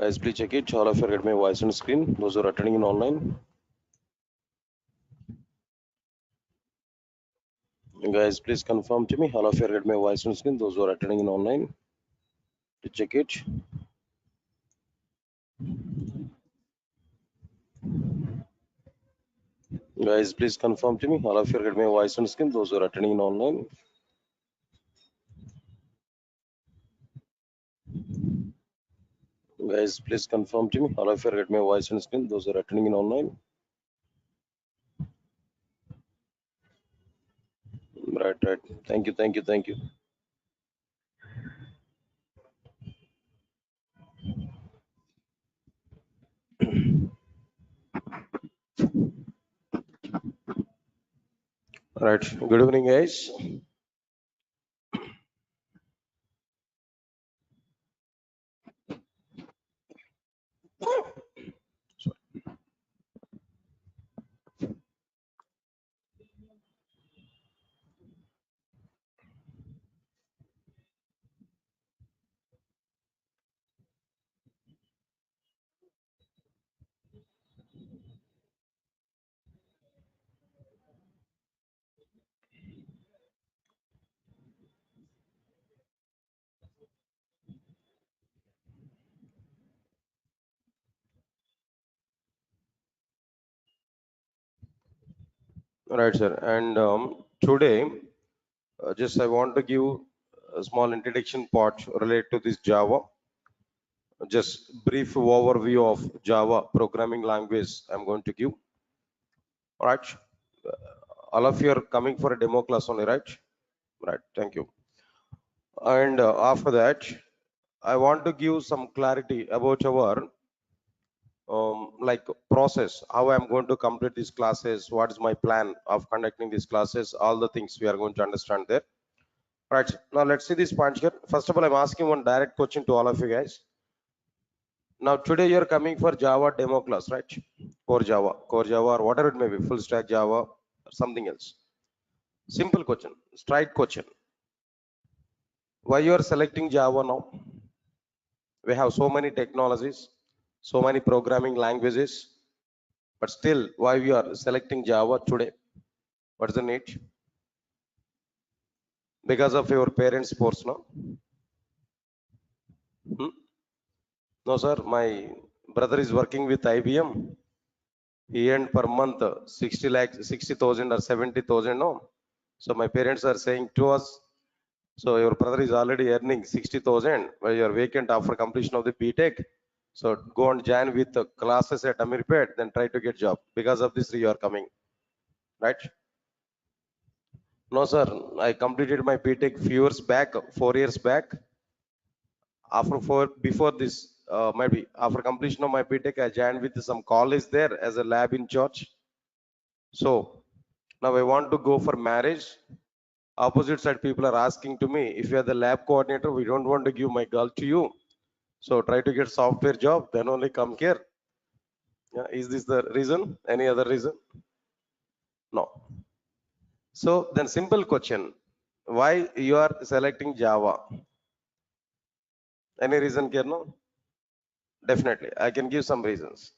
Guys, please check it. All of you get my voice on screen. Those who are attending in online. Guys, please confirm to me. All of you get my voice on screen. Those who are attending in online. To check it. Guys, please confirm to me. All of you get my voice on screen. Those who are attending in online. Guys, please confirm to me. All of you get my voice on screen. Those who are attending in online. Right. Thank you. Right. Good evening, guys. Right, sir. And today, just I want to give a small introduction part related to this Java. Just brief overview of Java programming language I'm going to give. All right. All of you are coming for a demo class only, right? Right. Thank you. And after that, I want to give some clarity about our like process, how I'm going to complete these classes, what is my plan of conducting these classes, all the things we are going to understand there. Right. Now let's see this point here. First of all, I'm asking one direct question to all of you guys. Now today you're coming for Java demo class, right? Core Java, or whatever it may be, full stack Java or something else. Simple question, straight question. Why you are selecting Java now? We have so many technologies, so many programming languages, but still why we are selecting Java today? What is the need? Because of your parents' force, no? No, sir. My brother is working with IBM. He earned per month 60 lakhs, 60,000 or 70,000. No. So my parents are saying to us, so your brother is already earning 60,000 while you are vacant after completion of the BTech. So go and join with the classes at Amirpet, then try to get job. Because of this, you are coming, right? No, sir. I completed my BTech few years back, 4 years back. Before this, maybe after completion of my BTech, I joined with some college there as a lab in church. So now I want to go for marriage. Opposite side people are asking to me, if you are the lab coordinator, we don't want to give my girl to you. So try to get software job, then only come here. Yeah, is this the reason? Any other reason? No. So then simple question, why you are selecting Java? Any reason, Kerno? Definitely, I can give some reasons.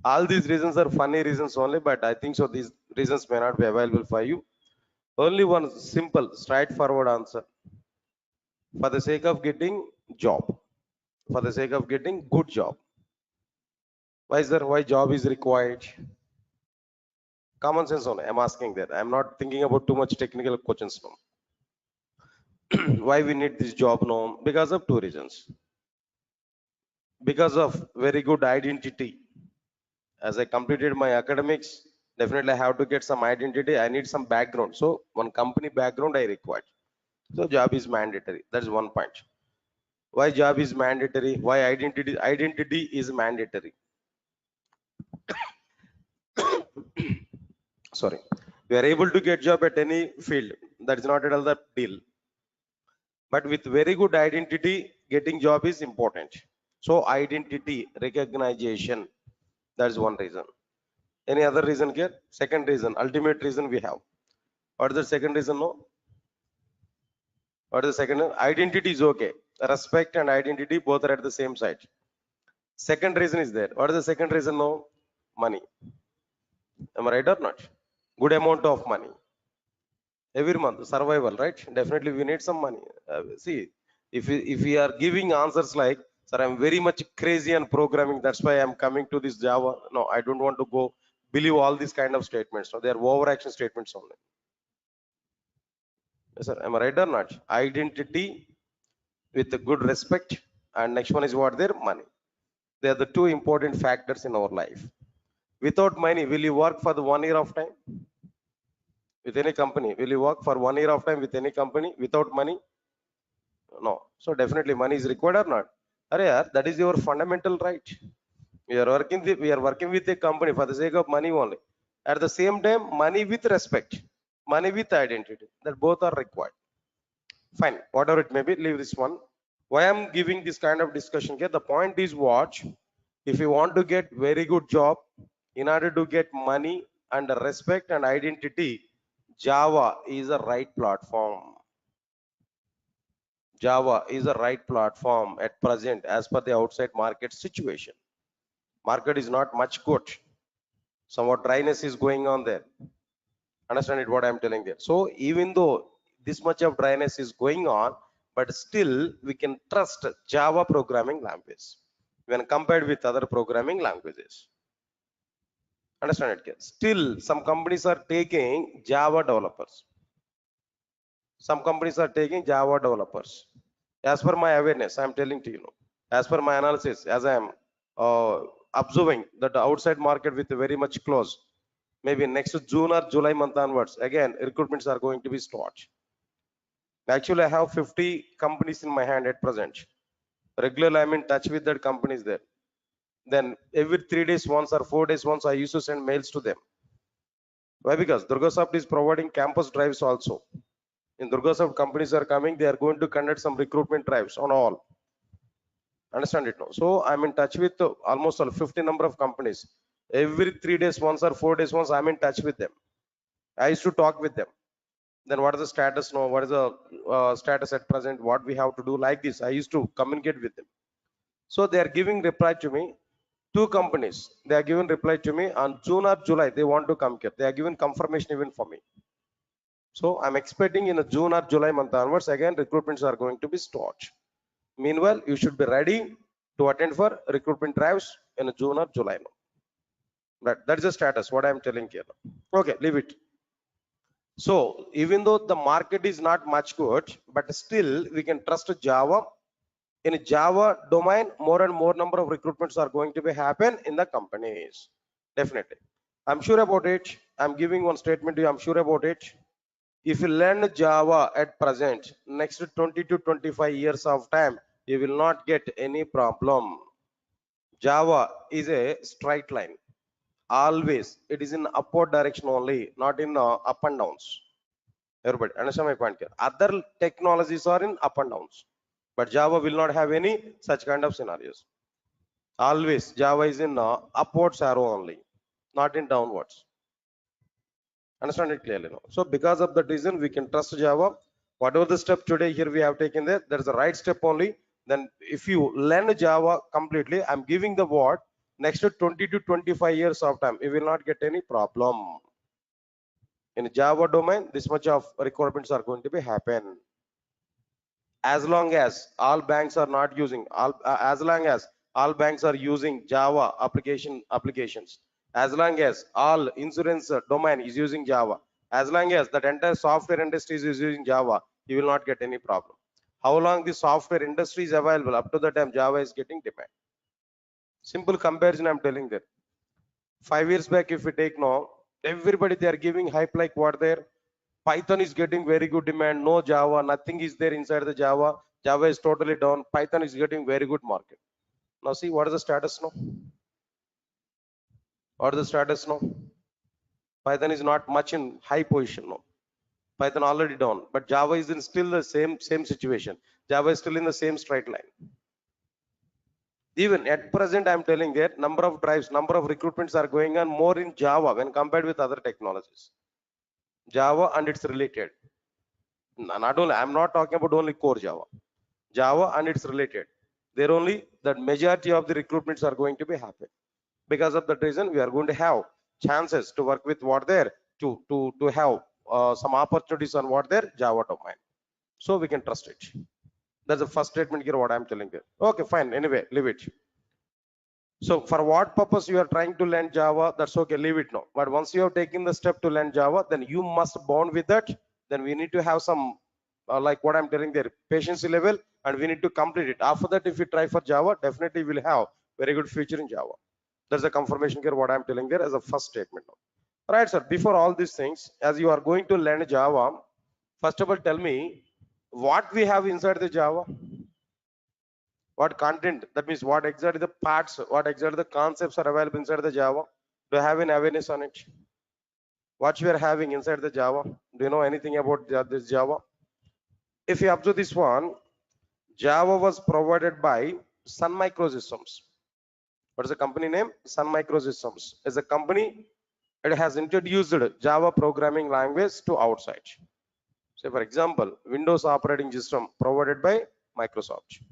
All these reasons are funny reasons only, but I think so these reasons may not be available for you. Only one simple, straightforward answer. For the sake of getting job, for the sake of getting good job. Why is there? Why job is required? Common sense only. I'm asking that. I'm not thinking about too much technical questions now. Why we need this job now? Because of two reasons. Because of very good identity. As I completed my academics, definitely I have to get some identity. I need some background. So one company background I require. So job is mandatory. That's one point. Why job is mandatory? Why identity is mandatory? Sorry. We are able to get job at any field. That is not at all the deal. But with very good identity, getting job is important. So identity, recognition, that's one reason. Any other reason here? Second reason, ultimate reason we have. What is the second reason? No. What is the second? Identity is okay. Respect and identity both are at the same side. Second reason is there. What is the second reason? No, money. Am I right or not? Good amount of money every month, survival, right? Definitely we need some money. See, if we are giving answers like, sir, I'm very much crazy on programming, that's why I'm coming to this Java. No, I don't want to go believe all these kind of statements. No, they are overaction statements only. Yes, sir. Am I right or not? Identity with a good respect, and next one is what? Their money. They are the two important factors in our life. Without money, will you work for the 1 year of time with any company? Will you work for 1 year of time with any company without money? No. So definitely money is required or not? Arey yaar, that is your fundamental right. We are working with a company for the sake of money only. At the same time, money with respect, money with identity. That both are required. Fine. Whatever it may be, leave this one. Why I'm giving this kind of discussion here? The point is what? If you want to get very good job, in order to get money and respect and identity, Java is a right platform. Java is the right platform at present as per the outside market situation. Market is not much good. Somewhat dryness is going on there. Understand it what I'm telling there. So even though this much of dryness is going on, but still we can trust Java programming language when compared with other programming languages. Understand it? Still some companies are taking Java developers. Some companies are taking Java developers. As per my awareness, I'm telling to you, as per my analysis, as I am observing that the outside market with very much close, maybe next June or July month onwards, again, recruitments are going to be start. Actually, I have 50 companies in my hand at present. Regularly, I'm in touch with that companies there. Then every 3 days once or 4 days once, I used to send mails to them. Why? Because Durgasoft is providing campus drives also. In Durgasoft, companies are coming, they are going to conduct some recruitment drives on all. Understand it now? So I'm in touch with almost 50 number of companies. Every 3 days once or 4 days once, I'm in touch with them. I used to talk with them. Then what is the status now? What is the status at present? What we have to do like this? I used to communicate with them. So they are giving reply to me. Two companies, they are giving reply to me on June or July. They want to come here. They are giving confirmation even for me. So I'm expecting in a June or July month onwards, again, recruitments are going to be started. Meanwhile, you should be ready to attend for recruitment drives in June or July. That is the status, what I'm telling here. Okay, leave it. So even though the market is not much good, but still we can trust Java. In Java domain, more and more number of recruitments are going to be happen in the companies. Definitely. I'm sure about it. I'm giving one statement to you. I'm sure about it. If you learn Java at present, next 20 to 25 years of time, you will not get any problem. Java is a straight line. Always, it is in upward direction only, not in up and downs. Everybody, understand my point here? Other technologies are in up and downs, but Java will not have any such kind of scenarios. Always, Java is in upwards arrow only, not in downwards. Understand it clearly now. So because of that reason, we can trust Java. Whatever the step today here we have taken there, that is the right step only. Then if you learn Java completely, I'm giving the word, next to 20 to 25 years of time, you will not get any problem. In Java domain, this much of requirements are going to be happen. As long as all banks are not using, as long as all banks are using Java applications, as long as all insurance domain is using Java, as long as that entire software industry is using Java, you will not get any problem. How long the software industry is available, up to the time Java is getting demand. Simple comparison I'm telling that. 5 years back, if we take now, everybody they are giving hype like what there. Python is getting very good demand. No Java, nothing is there inside the Java. Java is totally down. Python is getting very good market. Now see what is the status now? What is the status now? Python is not much in high position now. Python already down, but Java is in still the same situation. Java is still in the same straight line. Even at present, I'm telling that number of drives, number of recruitments are going on more in Java when compared with other technologies. Java and it's related. Not only, I'm not talking about only core Java. Java and it's related. There only that majority of the recruitments are going to be happen. Because of that reason, we are going to have chances to work with what there to have some opportunities on what their Java domain. So we can trust it. That's the first statement here. What I'm telling you. Okay, fine. Anyway, leave it. So for what purpose you are trying to learn Java, that's okay, leave it now. But once you have taken the step to learn Java, then you must bond with that. Then we need to have some, like what I'm telling there, patience level, and we need to complete it. After that, if you try for Java, definitely we'll have very good future in Java. That's a confirmation here, what I'm telling there as a first statement now. All right, sir, before all these things, as you are going to learn Java, first of all, tell me what we have inside the Java. What content, that means what exactly the parts, what exactly the concepts are available inside the Java. Do you have any awareness on it? What you are having inside the Java? Do you know anything about this Java? If you observe this one, Java was provided by Sun Microsystems. What is the company name? Sun Microsystems is a company. It has introduced Java programming language to outside. Say for example, Windows operating system provided by Microsoft.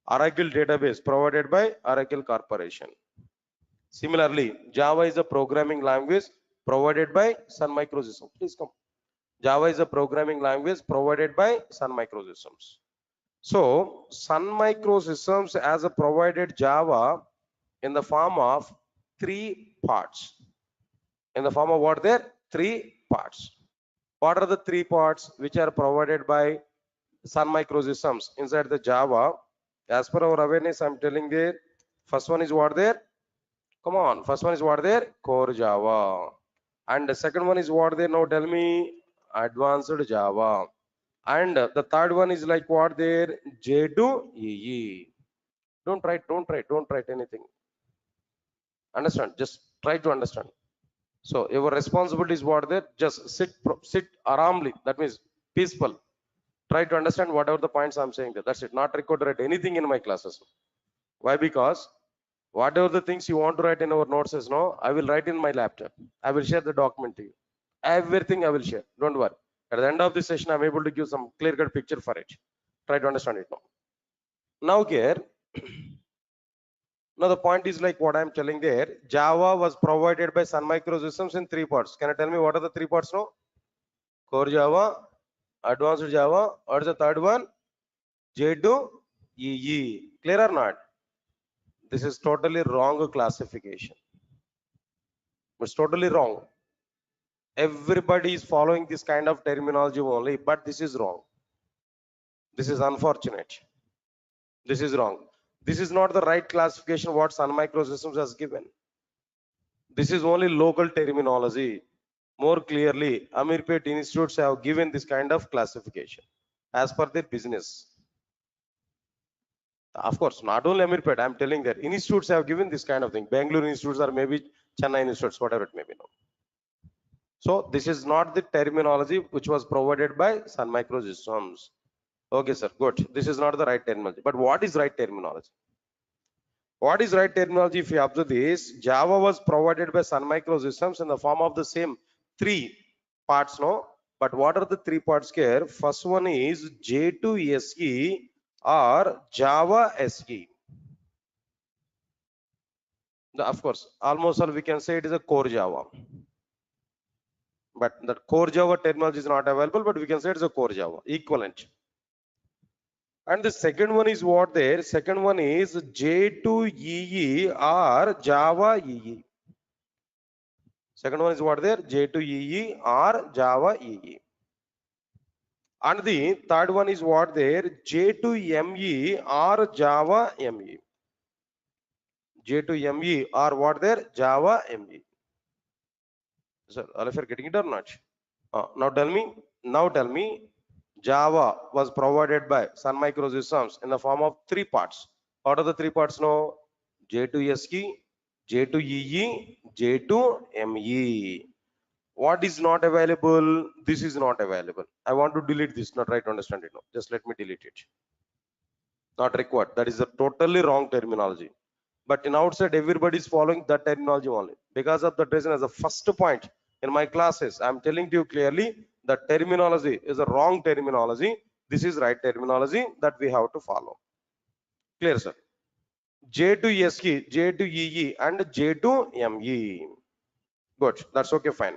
Oracle database provided by Oracle Corporation. Similarly, Java is a programming language provided by Sun Microsystems. Please come. Java is a programming language provided by Sun Microsystems. So, Sun Microsystems has a provided Java in the form of 3 parts. In the form of what there? 3 parts. What are the 3 parts which are provided by Sun Microsystems inside the Java? As per our awareness, I'm telling there. First one is what there? Come on, first one is what there? Core Java. And the second one is what there? Now tell me, advanced Java. And the third one is like what there? J2EE. Don't write anything. Understand? Just try to understand. So your responsibility is what there? Just sit aramly. That means peaceful. Try to understand whatever the points I'm saying there. That's it. Not record to write anything in my classes. Why? Because whatever the things you want to write in our notes is no, I will write in my laptop. I will share the document to you. Everything I will share. Don't worry. At the end of this session, I'm able to give some clear-cut picture for it. Try to understand it now. Now here, now the point is like what I'm telling there. Java was provided by Sun Microsystems in 3 parts. Can you tell me what are the 3 parts now? Core Java, Advanced Java, or the third one? J2EE. Clear or not? This is totally wrong classification. It's totally wrong. Everybody is following this kind of terminology only, but this is wrong. This is unfortunate. This is wrong. This is not the right classification what Sun Microsystems has given. This is only local terminology. More clearly, Amirpet institutes have given this kind of classification as per their business. Of course, not only Amirpet, I'm telling that institutes have given this kind of thing. Bangalore institutes or maybe Chennai institutes, whatever it may be now. So this is not the terminology which was provided by Sun Microsystems. Okay, sir, good. This is not the right terminology. But what is right terminology? What is right terminology? If you observe this, Java was provided by Sun Microsystems in the form of the same 3 parts, no? But what are the 3 parts here? First one is J2SE or Java SE. Of course, almost all we can say it is a core Java. But the core Java terminology is not available, but we can say it's a core Java, equivalent. And the second one is what there? Second one is J2EE or Java EE. Second one is what there? J2EE or Java EE. And the third one is what there? J2ME or Java ME. J2ME or what there? Java ME. So all of you are getting it or not? Now tell me, Java was provided by Sun Microsystems in the form of 3 parts. What are the 3 parts now? J2SE, J2EE, J2ME. What is not available? This is not available. I want to delete this, not try to understand it now. Just let me delete it. Not required. That is a totally wrong terminology. But in outside, everybody is following that terminology only. Because of that reason, as a first point in my classes, I'm telling to you clearly that terminology is a wrong terminology. This is right terminology that we have to follow. Clear, sir? J to SE, J to EE, and J to ME. Good, that's okay, fine.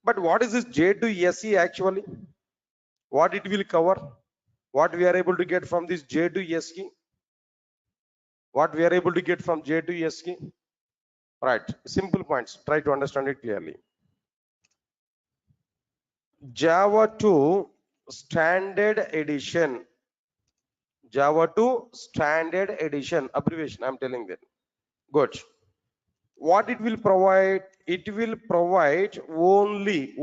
But what is this J to SE actually? What it will cover? What we are able to get from this J to SE? What we are able to get from J to SE? Right, simple points. Try to understand it clearly. Java 2 Standard Edition. Java 2 Standard Edition. Abbreviation, I'm telling that. Good. What it will provide? It will provide only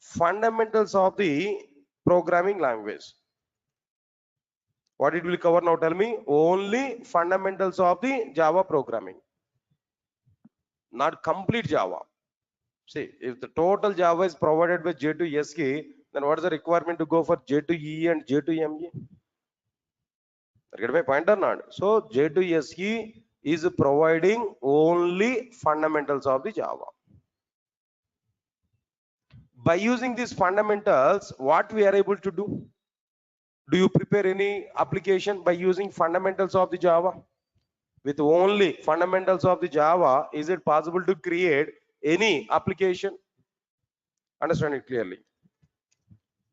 fundamentals of the programming language. What it will cover now? Tell me. Only fundamentals of the Java programming, not complete Java. See, if the total Java is provided by J to SK, then what is the requirement to go for J to E and J to ME? Get my point or not? So J to SE is providing only fundamentals of the Java. By using these fundamentals, what we are able to do? Do you prepare any application by using fundamentals of the Java? With only fundamentals of the Java, is it possible to create any application? Understand it clearly.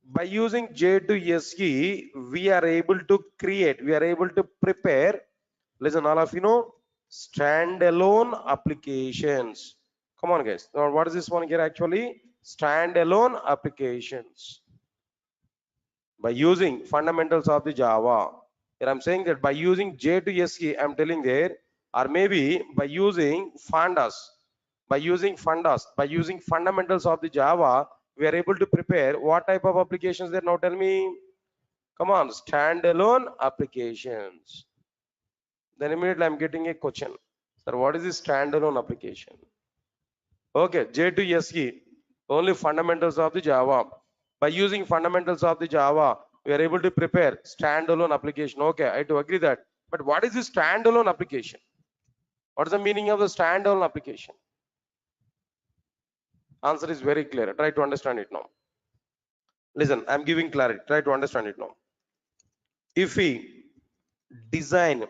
By using J to SE, we are able to create, we are able to prepare, listen all of you know, standalone applications. Come on guys, now what is this one here actually? Standalone applications. By using fundamentals of the Java. Here I'm saying that by using J to SE, I'm telling there, or maybe by using by using fundamentals of the Java, we are able to prepare what type of applications there? Now tell me. Come on, standalone applications. Then immediately I'm getting a question. Sir, what is this standalone application? Okay, J to SE, only fundamentals of the Java. By using fundamentals of the Java, we are able to prepare standalone application. Okay, I do agree that. But what is this standalone application? What is the meaning of the standalone application? Answer is very clear. Try to understand it now. Listen, I'm giving clarity. Try to understand it now. If we design,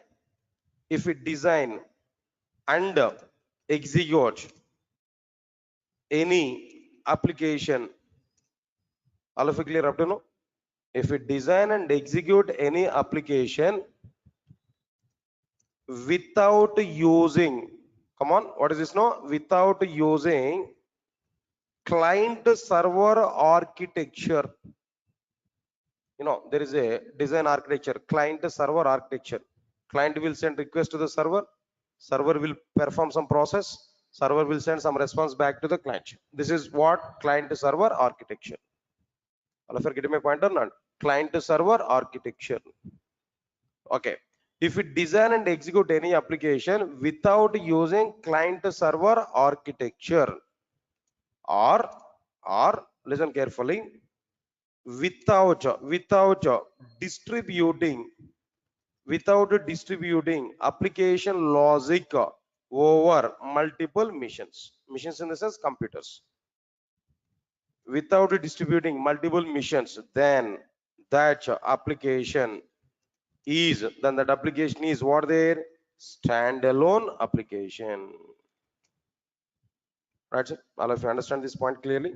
and execute any application, all of you clear up to now? If we design and execute any application without using, come on, what is this now? Without using client server architecture. You know, there is a design architecture, client server architecture. Client will send request to the server, server will perform some process, server will send some response back to the client. This is what client server architecture. All of you are getting my point or not? Client server architecture. Okay. If we design and execute any application without using client server architecture, or listen carefully, without distributing application logic over multiple machines in the sense computers, without distributing multiple missions, then that application is what their standalone application. Right, sir? All of you understand this point clearly?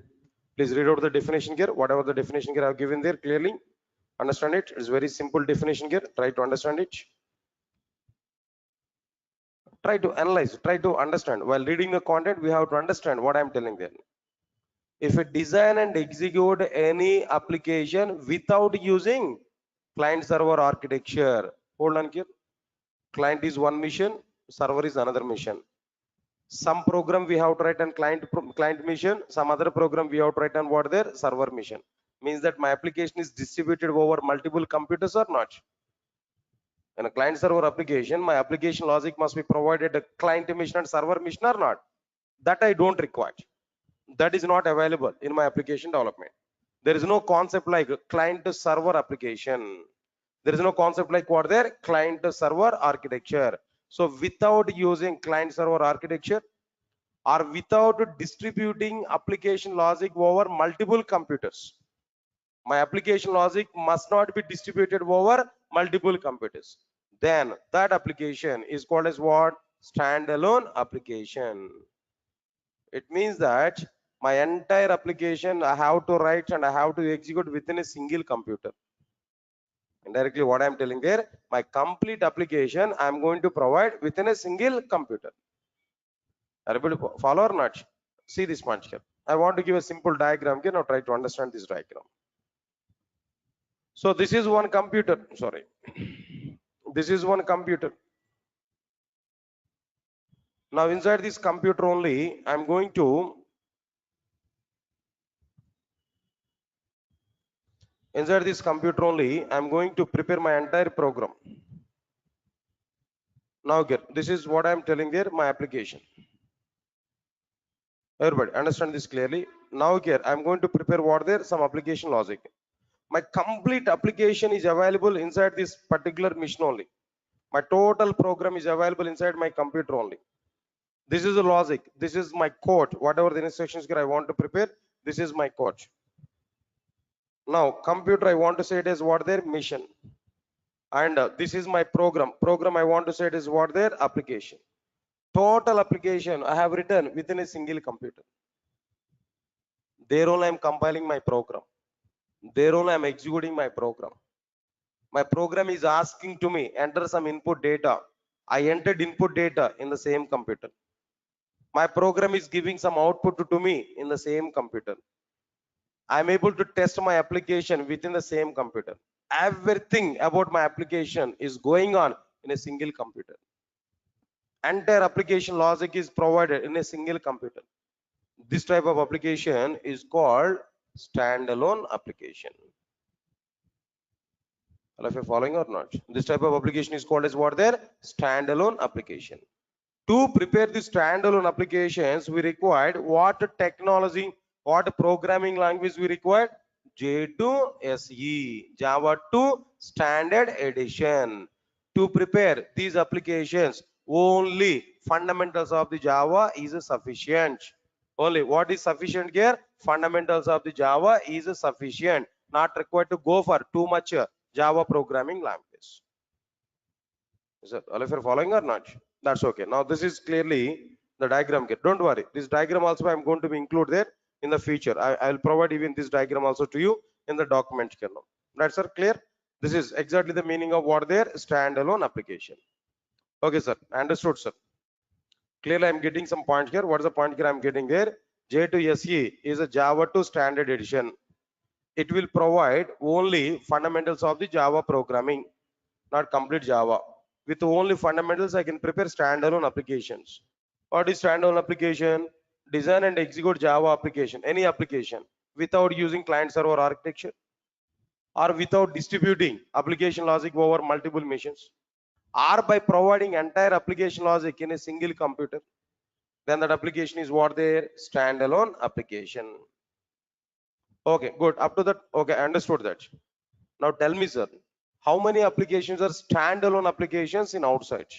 Please read out the definition here. Whatever the definition here I've given there clearly. Understand it. It's very simple definition here. Try to understand it. Try to analyze, try to understand. While reading the content, we have to understand what I'm telling there. If we design and execute any application without using client server architecture, hold on here. Client is one mission, server is another mission. Some program we have to write on client mission, some other program we have to write on what their server mission. Means that my application is distributed over multiple computers or not. In a client server application, my application logic must be provided a client mission and server mission or not. That I don't require. That is not available in my application development. There is no concept like client server application. There is no concept like what there client server architecture. So without using client server architecture or without distributing application logic over multiple computers, my application logic must not be distributed over multiple computers. then that application is called as what? Standalone application. It means that my entire application I have to write and I have to execute within a single computer. Indirectly, what I'm telling there, my complete application I'm going to provide within a single computer. Are you able to follow or not? See this punch here. I want to give a simple diagram here. Now try to understand this diagram. So this is one computer. Sorry. This is one computer. Now inside this computer only, I'm going to prepare my entire program. Now here, this is what I'm telling here, my application. Everybody understand this clearly. Now here, I'm going to prepare what there, some application logic. My complete application is available inside this particular machine only. My total program is available inside my computer only. This is the logic. This is my code. Whatever the instructions here I want to prepare, this is my code. Now computer I want to say it as what their mission. And this is my program. Program I want to say it is what their application. Total application I have written within a single computer. There only I am compiling my program. There only I am executing my program. My program is asking to me enter some input data. I entered input data in the same computer. My program is giving some output to me in the same computer. I am able to test my application within the same computer. Everything about my application is going on in a single computer. Entire application logic is provided in a single computer. This type of application is called standalone application. If you're following or not, this type of application is called as what there? Standalone application. To prepare the standalone applications, we required what technology, what programming language we required? J2SE, Java 2 Standard Edition. To prepare these applications, only fundamentals of the Java is sufficient. Only what is sufficient here? Fundamentals of the Java is sufficient. Not required to go for too much Java programming language. Is that all of you are following or not? That's okay. Now this is clearly the diagram here. Don't worry. This diagram also I'm going to be include there in the future. I will provide even this diagram also to you in the document here now. Right, sir? Clear? This is exactly the meaning of what there standalone application. Okay, sir. Understood, sir. Clearly, I'm getting some point here. What is the point here I'm getting there? J2SE is a Java 2 Standard Edition. It will provide only fundamentals of the Java programming, not complete Java. With only fundamentals, I can prepare standalone applications. What is standalone application? Design and execute Java application, any application, without using client server architecture or without distributing application logic over multiple machines, or by providing entire application logic in a single computer. Then that application is what their standalone application. Okay, good. Up to that, okay, I understood that. Now tell me, sir, how many applications are standalone applications in outside?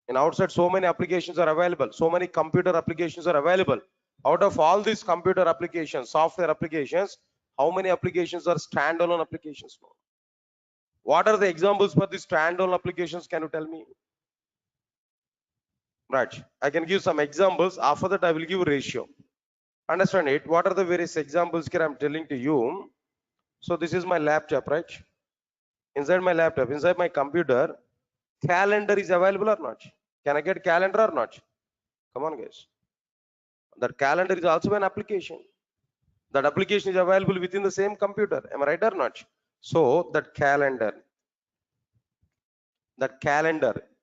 In outside, so many applications are available. So many computer applications are available. Out of all these computer applications, software applications, how many applications are standalone applications? What are the examples for these standalone applications? Can you tell me? Right. I can give some examples. After that, I will give ratio. Understand it? What are the various examples here I'm telling to you? So this is my laptop, right? Inside my laptop, inside my computer, calendar is available or not? Can I get calendar or not? Come on, guys. That calendar is also an application. That application is available within the same computer. Am I right or not? So that calendar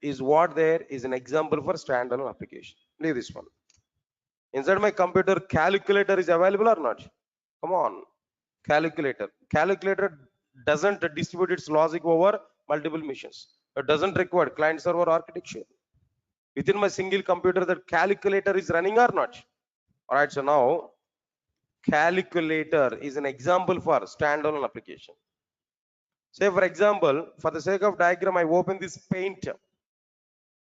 is what there is an example for standalone application. Leave this one. Inside my computer, calculator is available or not? Come on. Calculator doesn't distribute its logic over multiple machines. It doesn't require client server architecture. Within my single computer, that calculator is running or not? All right, so now calculator is an example for standalone application. Say for example, for the sake of diagram, I open this paint.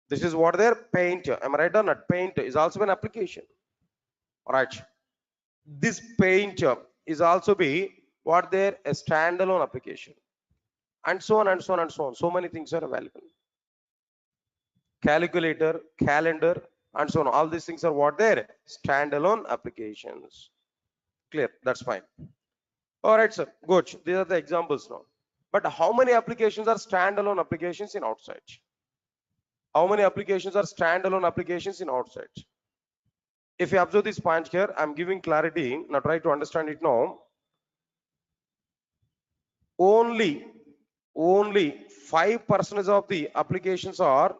This is what their paint. Am I right or not? Paint is also an application. All right. This paint is also be what their a standalone application. and so on and so on and so on. So many things are available. Calculator, calendar, and so on. All these things are what there? Standalone applications. Clear? That's fine. All right, sir. Good. These are the examples now. But how many applications are standalone applications in outside? How many applications are standalone applications in outside? If you observe this point here, I'm giving clarity. Now try to understand it now. Only 5% of the applications are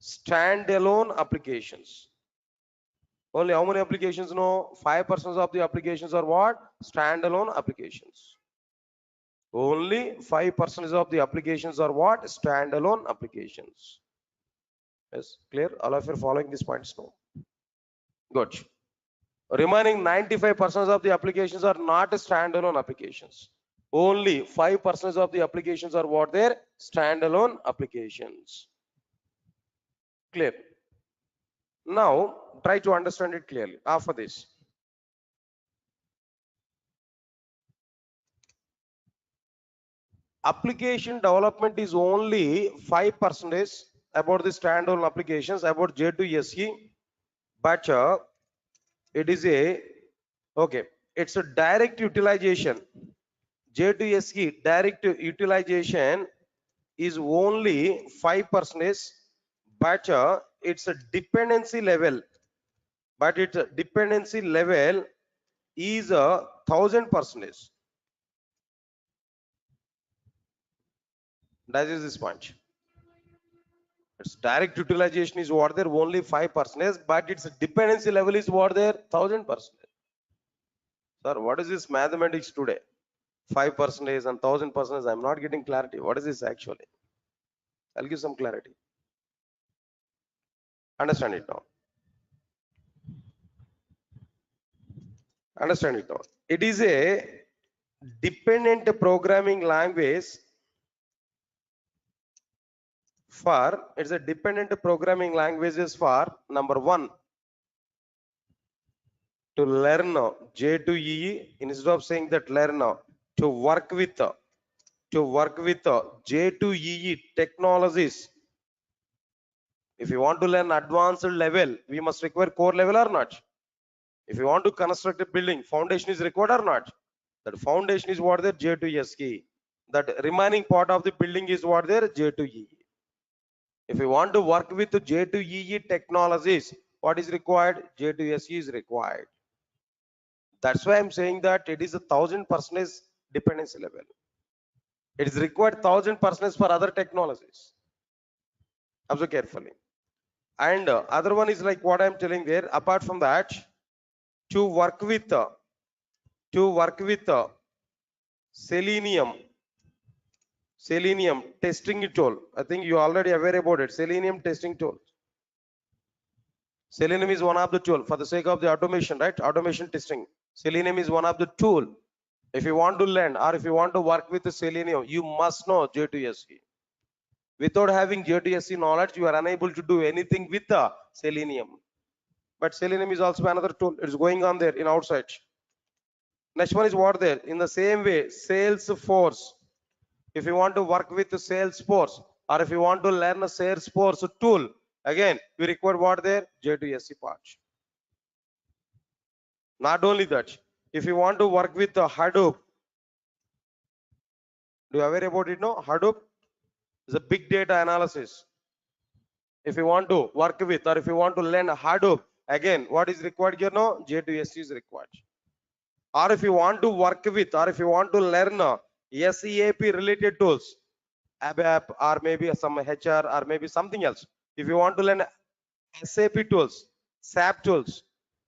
standalone applications. Only how many applications? No, 5% of the applications are what? Standalone applications. Only 5% of the applications are what? Standalone applications. Yes, clear? All of you are following these points now. Good. Remaining 95% of the applications are not standalone applications. Only 5% of the applications are what? They're standalone applications. Clear? Now try to understand it clearly after this. Application development is only 5% about the standalone applications, about J2SE, but it is a, okay, it's a direct utilization. J2SE direct utilization is only 5%, but it's a dependency level. But its dependency level is 1000%. That is this point. Its direct utilization is what there only 5%, but its dependency level is what there 1000%. Sir, what is this mathematics today? 5% and 1000%. I'm not getting clarity. What is this actually? I'll give some clarity. Understand it now. Understand it now. It is a dependent programming language for, it's a dependent programming languages for number one, to learn J2EE, instead of saying that learn, to work with J2EE technologies. If you want to learn advanced level, we must require core level or not? If you want to construct a building, foundation is required or not? That foundation is what there J2SE. That remaining part of the building is what there J2EE. If you want to work with J2EE technologies, what is required? J2SE is required. That's why I'm saying that it is 1000% dependency level. It is required 1000% for other technologies. Observe carefully. And other one is like what I'm telling there. Apart from that, to work with Selenium testing tool. I think you already aware about it. Selenium testing tool. Selenium is one of the tool for the sake of the automation, right? Automation testing. Selenium is one of the tool. If you want to learn or if you want to work with the Selenium, you must know J2SE. Without having J2SE knowledge, you are unable to do anything with the Selenium. But Selenium is also another tool. It's going on there in outside. Next one is what there? In the same way, Salesforce. If you want to work with Salesforce or if you want to learn a Salesforce tool, again, we require what there? J2SE part. Not only that, if you want to work with Hadoop, do you aware about it? No, Hadoop is a big data analysis. If you want to work with or if you want to learn Hadoop, again, what is required here? No, J2SE is required. Or if you want to work with or if you want to learn SAP related tools, ABAP or maybe some HR or maybe something else. If you want to learn SAP tools, SAP tools,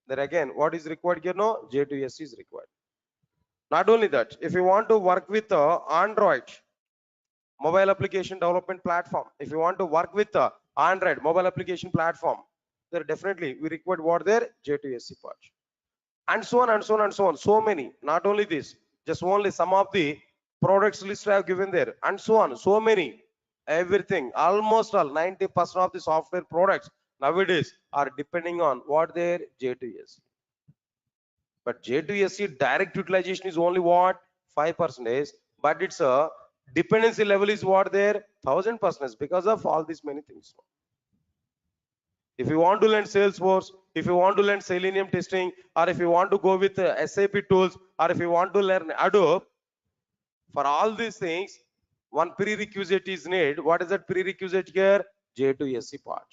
then again, what is required here? No, J2SE is required. Not only that, if you want to work with Android mobile application development platform, if you want to work with Android mobile application platform, there definitely we require what there J2SE part, and so on and so on and so on. So many. Not only this, just only some of the products list I have given there, and so on. So many. Everything, almost all 90% of the software products nowadays are depending on what their J2SE. But J2SE direct utilization is only what 5%, but its dependency level is what there 1000% because of all these many things. If you want to learn Salesforce, if you want to learn Selenium testing, or if you want to go with SAP tools, or if you want to learn Adobe, for all these things, one prerequisite is needed. What is that prerequisite here? J2SE part.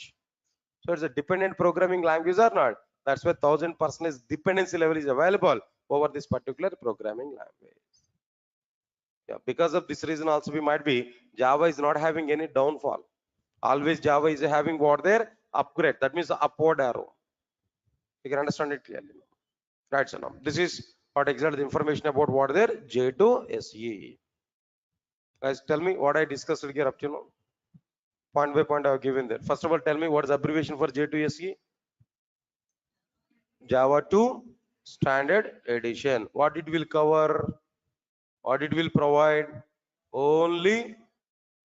So it's a dependent programming language or not? That's why 1000% dependency level is available over this particular programming language. Yeah, because of this reason also we might be Java is not having any downfall. Always Java is having what there upgrade. That means upward arrow. You can understand it clearly. Right, so now this is what exactly the information about what there J2SE. Guys, tell me what I discussed here up to now. Point by point I have given there. First of all, tell me what is the abbreviation for J2SE? Java 2 Standard Edition. What it will cover? What it will provide? Only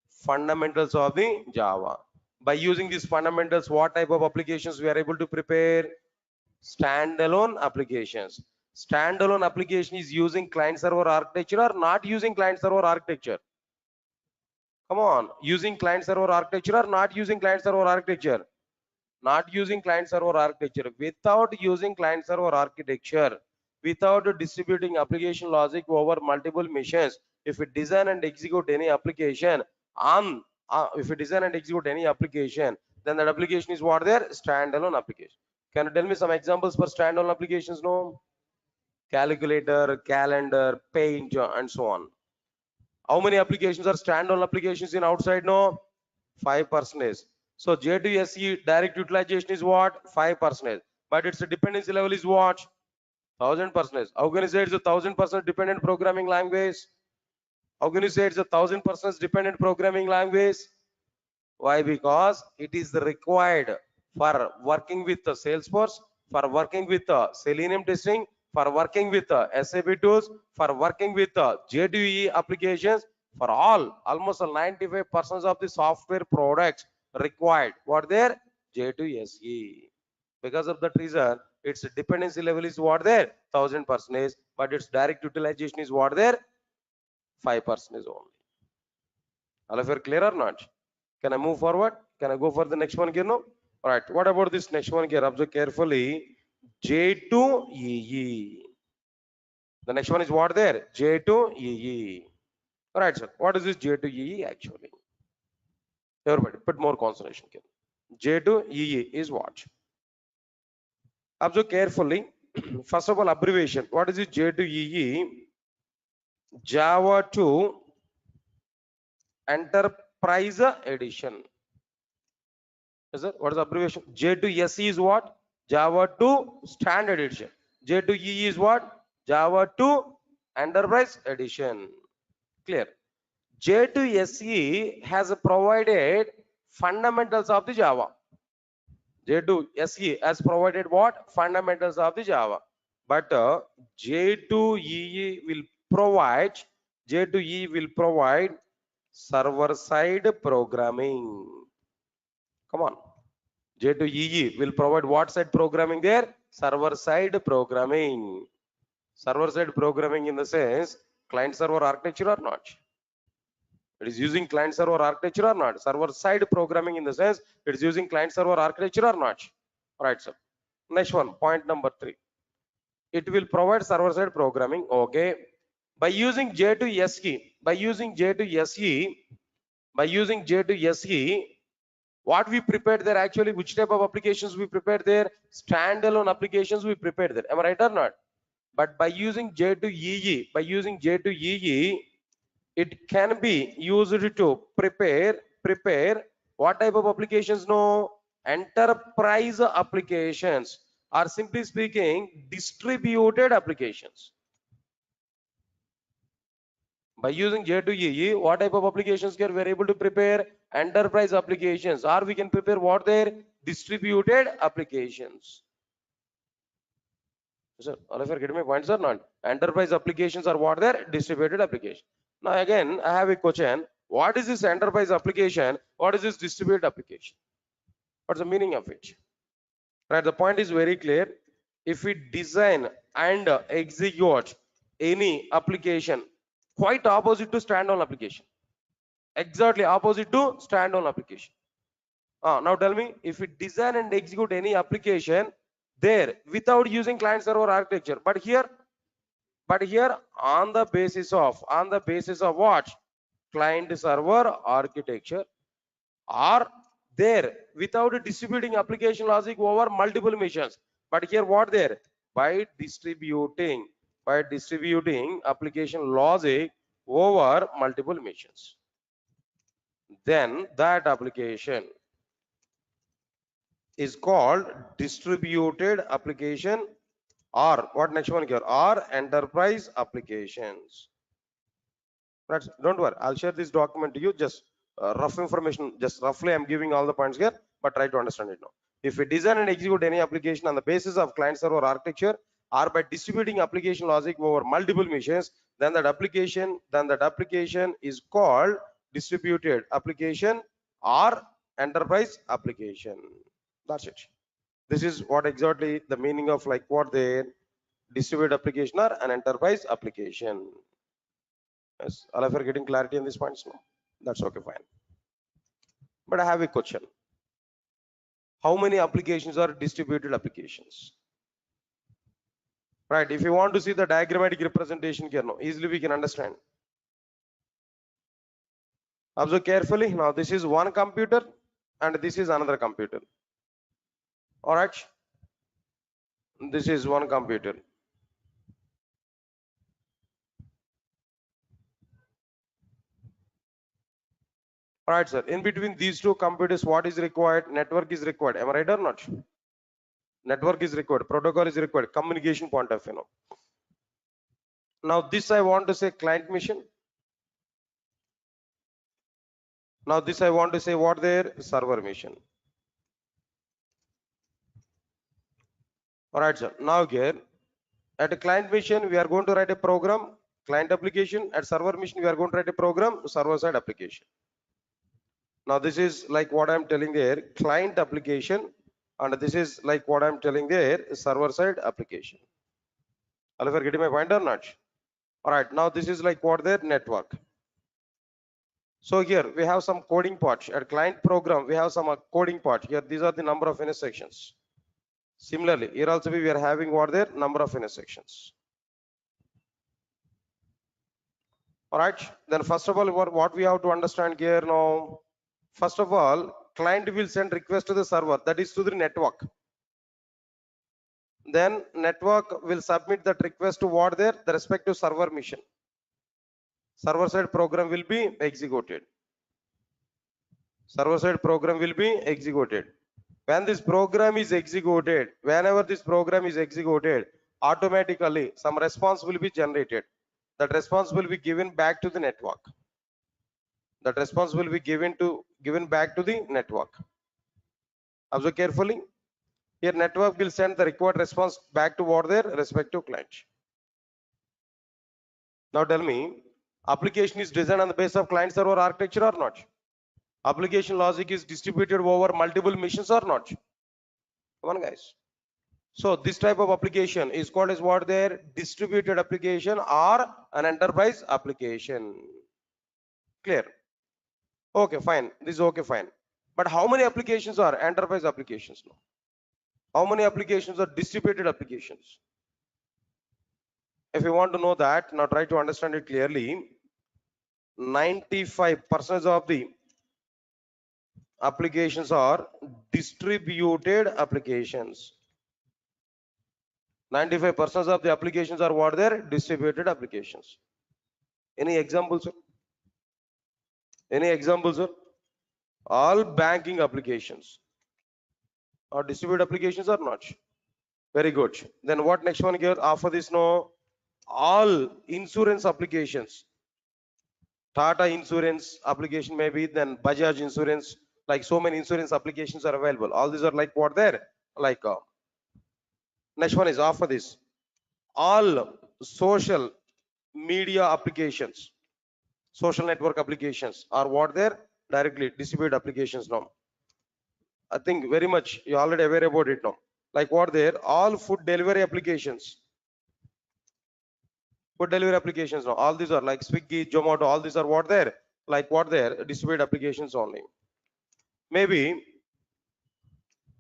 fundamentals of the Java. By using these fundamentals, what type of applications we are able to prepare? Standalone applications. Standalone application is using client server architecture or not using client server architecture? Come on, using client server architecture or not using client server architecture? Not using client server architecture. Without using client server architecture, without distributing application logic over multiple machines, if we design and execute any application on if we design and execute any application, then that application is what there standalone application. Can you tell me some examples for standalone applications? No, calculator, calendar, paint, and so on. How many applications are standalone applications in outside? No, 5%. So J2SE direct utilization is what? 5%. But its dependency level is what? 1000%. How can you say it's a 1000% dependent programming language? How can you say it's a 1000% dependent programming language? Why? Because it is required for working with the Salesforce, for working with the Selenium testing, for working with the SAP tools, for working with the J2EE applications, for almost 95% of the software products required. What there? J2SE. Because of that reason, its dependency level is what there? 1000%, but its direct utilization is what there? 5% only. All of you are clear or not? Can I move forward? Can I go for the next one here now? All right. What about this next one here? Observe carefully. J2EE. The next one is what there? J2EE. All right, sir. What is this J2EE actually? Everybody, put more concentration here. J2EE is what? Observe carefully. First of all, abbreviation. What is this J2EE? Java 2 Enterprise Edition. Yes, sir. What is the abbreviation? J2SE is what? Java 2 Standard Edition. J2EE is what? Java 2 Enterprise Edition. Clear? J2SE has provided fundamentals of the Java. J2SE has provided what? Fundamentals of the Java. But J2EE will provide server-side programming. Come on. J2EE will provide what side programming there? Server-side programming. Server-side programming in the sense client-server architecture or not? It is using client-server architecture or not? Server-side programming in the sense it is using client-server architecture or not? All right, sir. Next one, point number 3. It will provide server-side programming. Okay. By using J2SE, what we prepared there actually, which type of applications we prepared there? Standalone applications we prepared there. Am I right or not? But by using J2EE, it can be used to prepare what type of applications? No, enterprise applications, or simply speaking, distributed applications. By using J2EE, what type of applications can we are able to prepare? Enterprise applications, or we can prepare what there? Distributed applications. Sir, all of you are getting my points or not? Enterprise applications are what there? Distributed application. Now again, I have a question. What is this enterprise application? What is this distributed application? What's the meaning of it? Right, the point is very clear. If we design and execute any application Quite opposite to standalone application. Exactly opposite to standalone application. Now tell me, if we design and execute any application there without using client server architecture, but here on the basis of what? Client server architecture, or there without distributing application logic over multiple machines. But here what there? By distributing application logic over multiple machines. Then that application is called distributed application, or what next one here? Or enterprise applications. Right? Don't worry, I'll share this document to you. Just rough information, just roughly I'm giving all the points here, but try to understand it now. If we design and execute any application on the basis of client server architecture, or by distributing application logic over multiple machines, then that application is called distributed application or enterprise application. That's it. This is what exactly the meaning of like what they distributed application or an enterprise application. Yes, all of you are getting clarity on these points now. That's okay, fine. But I have a question. How many applications are distributed applications? Right, if you want to see the diagrammatic representation here now, easily we can understand. Observe carefully. Now this is one computer and this is another computer. All right. This is one computer. All right, sir. In between these two computers, what is required? Network is required. Am I right or not? Network is required. Protocol is required. Communication point of view. Now this I want to say client mission. Now this I want to say what their server mission. All right, sir. Now here at a client mission, we are going to write a program, client application. At server mission, we are going to write a program, server side application. Now this is like what I'm telling there, client application, and this is like what I'm telling there, server side application. All of you are getting my point or not? All right. Now this is like what their network. So here we have some coding part. At client program, we have some coding part. Here these are the number of intersections. Similarly, here also we are having what their number of intersections. All right. Then first of all, what we have to understand here now. First of all, client will send request to the server, that is to the network. Then network will submit that request to what there, the respective server mission. Server side program will be executed. Server side program will be executed. When this program is executed, whenever this program is executed, automatically some response will be generated. That response will be given back to the network. That response will be given back to the network. Observe carefully. Here network will send the required response back to what their respective client. Now tell me, application is designed on the basis of client server architecture or not? Application logic is distributed over multiple machines or not? Come on, guys. So this type of application is called as what their distributed application or an enterprise application. Clear? Okay, fine. This is okay, fine. But how many applications are enterprise applications now? How many applications are distributed applications? If you want to know that, now try to understand it clearly. 95% of the applications are distributed applications. 95% of the applications are what they're distributed applications. Any examples, sir? Any examples, sir? All banking applications are distributed applications or not? Very good. Then what next one here? After this, no, all insurance applications. Tata insurance application maybe, then Bajaj insurance, like so many insurance applications are available. All these are like what there? Like next one is after this. All social media applications, social network applications are what they're directly distributed applications now. I think very much you're already aware about it now. Like what there, all food delivery applications. Food delivery applications now. All these are like Swiggy, Zomato, all these are what there? Like what there? Distributed applications only. Maybe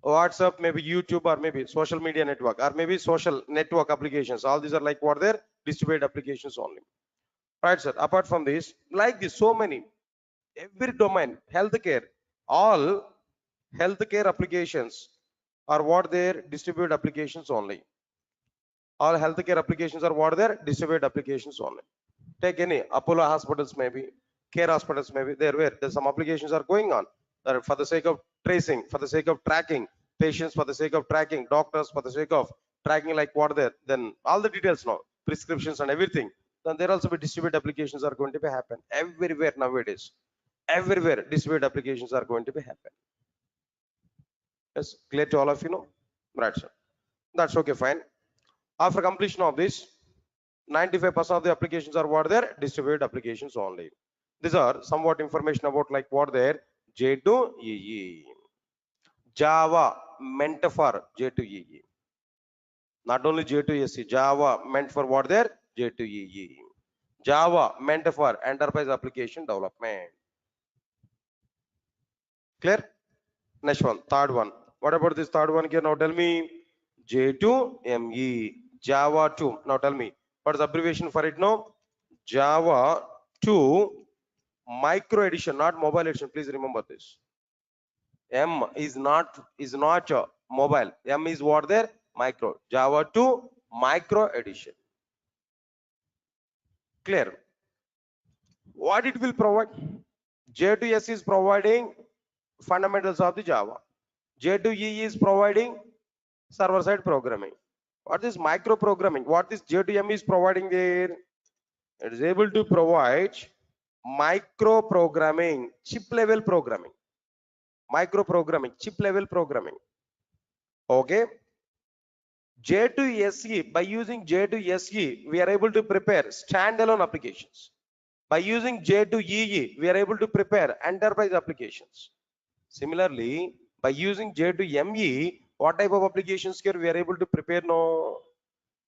WhatsApp, maybe YouTube, or maybe social media network, or maybe social network applications. All these are like what there? Distributed applications only. Right, sir. Apart from this, like this, so many, every domain, healthcare, all healthcare applications are what their distributed applications only. All healthcare applications are what their distributed applications only. Take any Apollo hospitals, maybe care hospitals, maybe there where there's some applications are going on for the sake of tracing, for the sake of tracking patients, for the sake of tracking doctors, for the sake of tracking like what there. Then all the details now, prescriptions and everything. Then there also be distributed applications are going to be happen everywhere nowadays. Everywhere distributed applications are going to be happen. Yes, clear to all of you know? Right, sir. That's okay, fine. After completion of this, 95% of the applications are what there? Distributed applications only. These are somewhat information about like what there? J2EE. Java meant for J2EE. Not only J2SC, Java meant for what there? J2EE. Java meant for enterprise application development. Clear? Next one, third one. What about this third one here? Now tell me. J2ME. Java 2. Now tell me. What is the abbreviation for it now? Java 2 micro edition, not mobile edition. Please remember this. M is not mobile. M is what there? Micro. Java 2 micro edition. Clear? What it will provide? J2S is providing fundamentals of the Java. J2E is providing server-side programming. What is micro programming? What this J2M is providing there? It is able to provide micro programming, chip level programming. Micro programming, chip level programming. Okay. J2SE, by using J2SE, we are able to prepare standalone applications. By using J2EE, we are able to prepare enterprise applications. Similarly, by using J2ME, what type of applications here we are able to prepare now?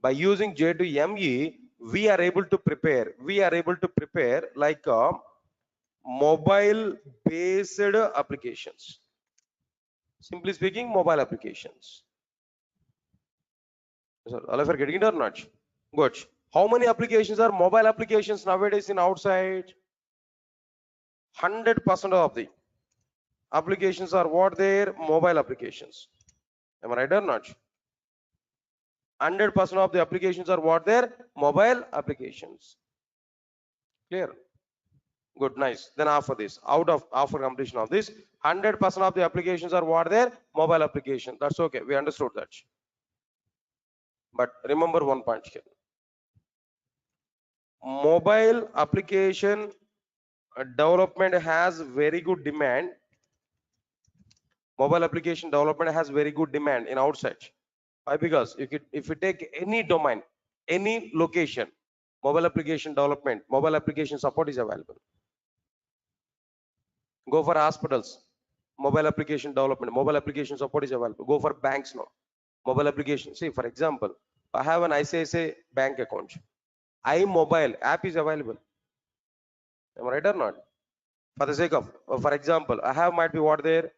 By using J2ME, we are able to prepare like mobile based applications. Simply speaking, mobile applications. So, all of you are getting it or not? Good. How many applications are mobile applications nowadays in outside? 100% of the applications are what they're mobile applications. Am I right or not? 100% of the applications are what they're mobile applications. Clear? Good, nice. Then after this, after completion of this, 100% of the applications are what they're mobile application. That's okay. We understood that. But remember one point here. Mobile application development has very good demand. Mobile application development has very good demand in outside. Why? Because if you take any domain, any location, mobile application development, mobile application support is available. Go for hospitals, mobile application development, mobile application support is available. Go for banks now, mobile application. See, for example, I have an ICICI bank account. iMobile app is available. Am I right or not? For the sake of, for example, I have might be what there,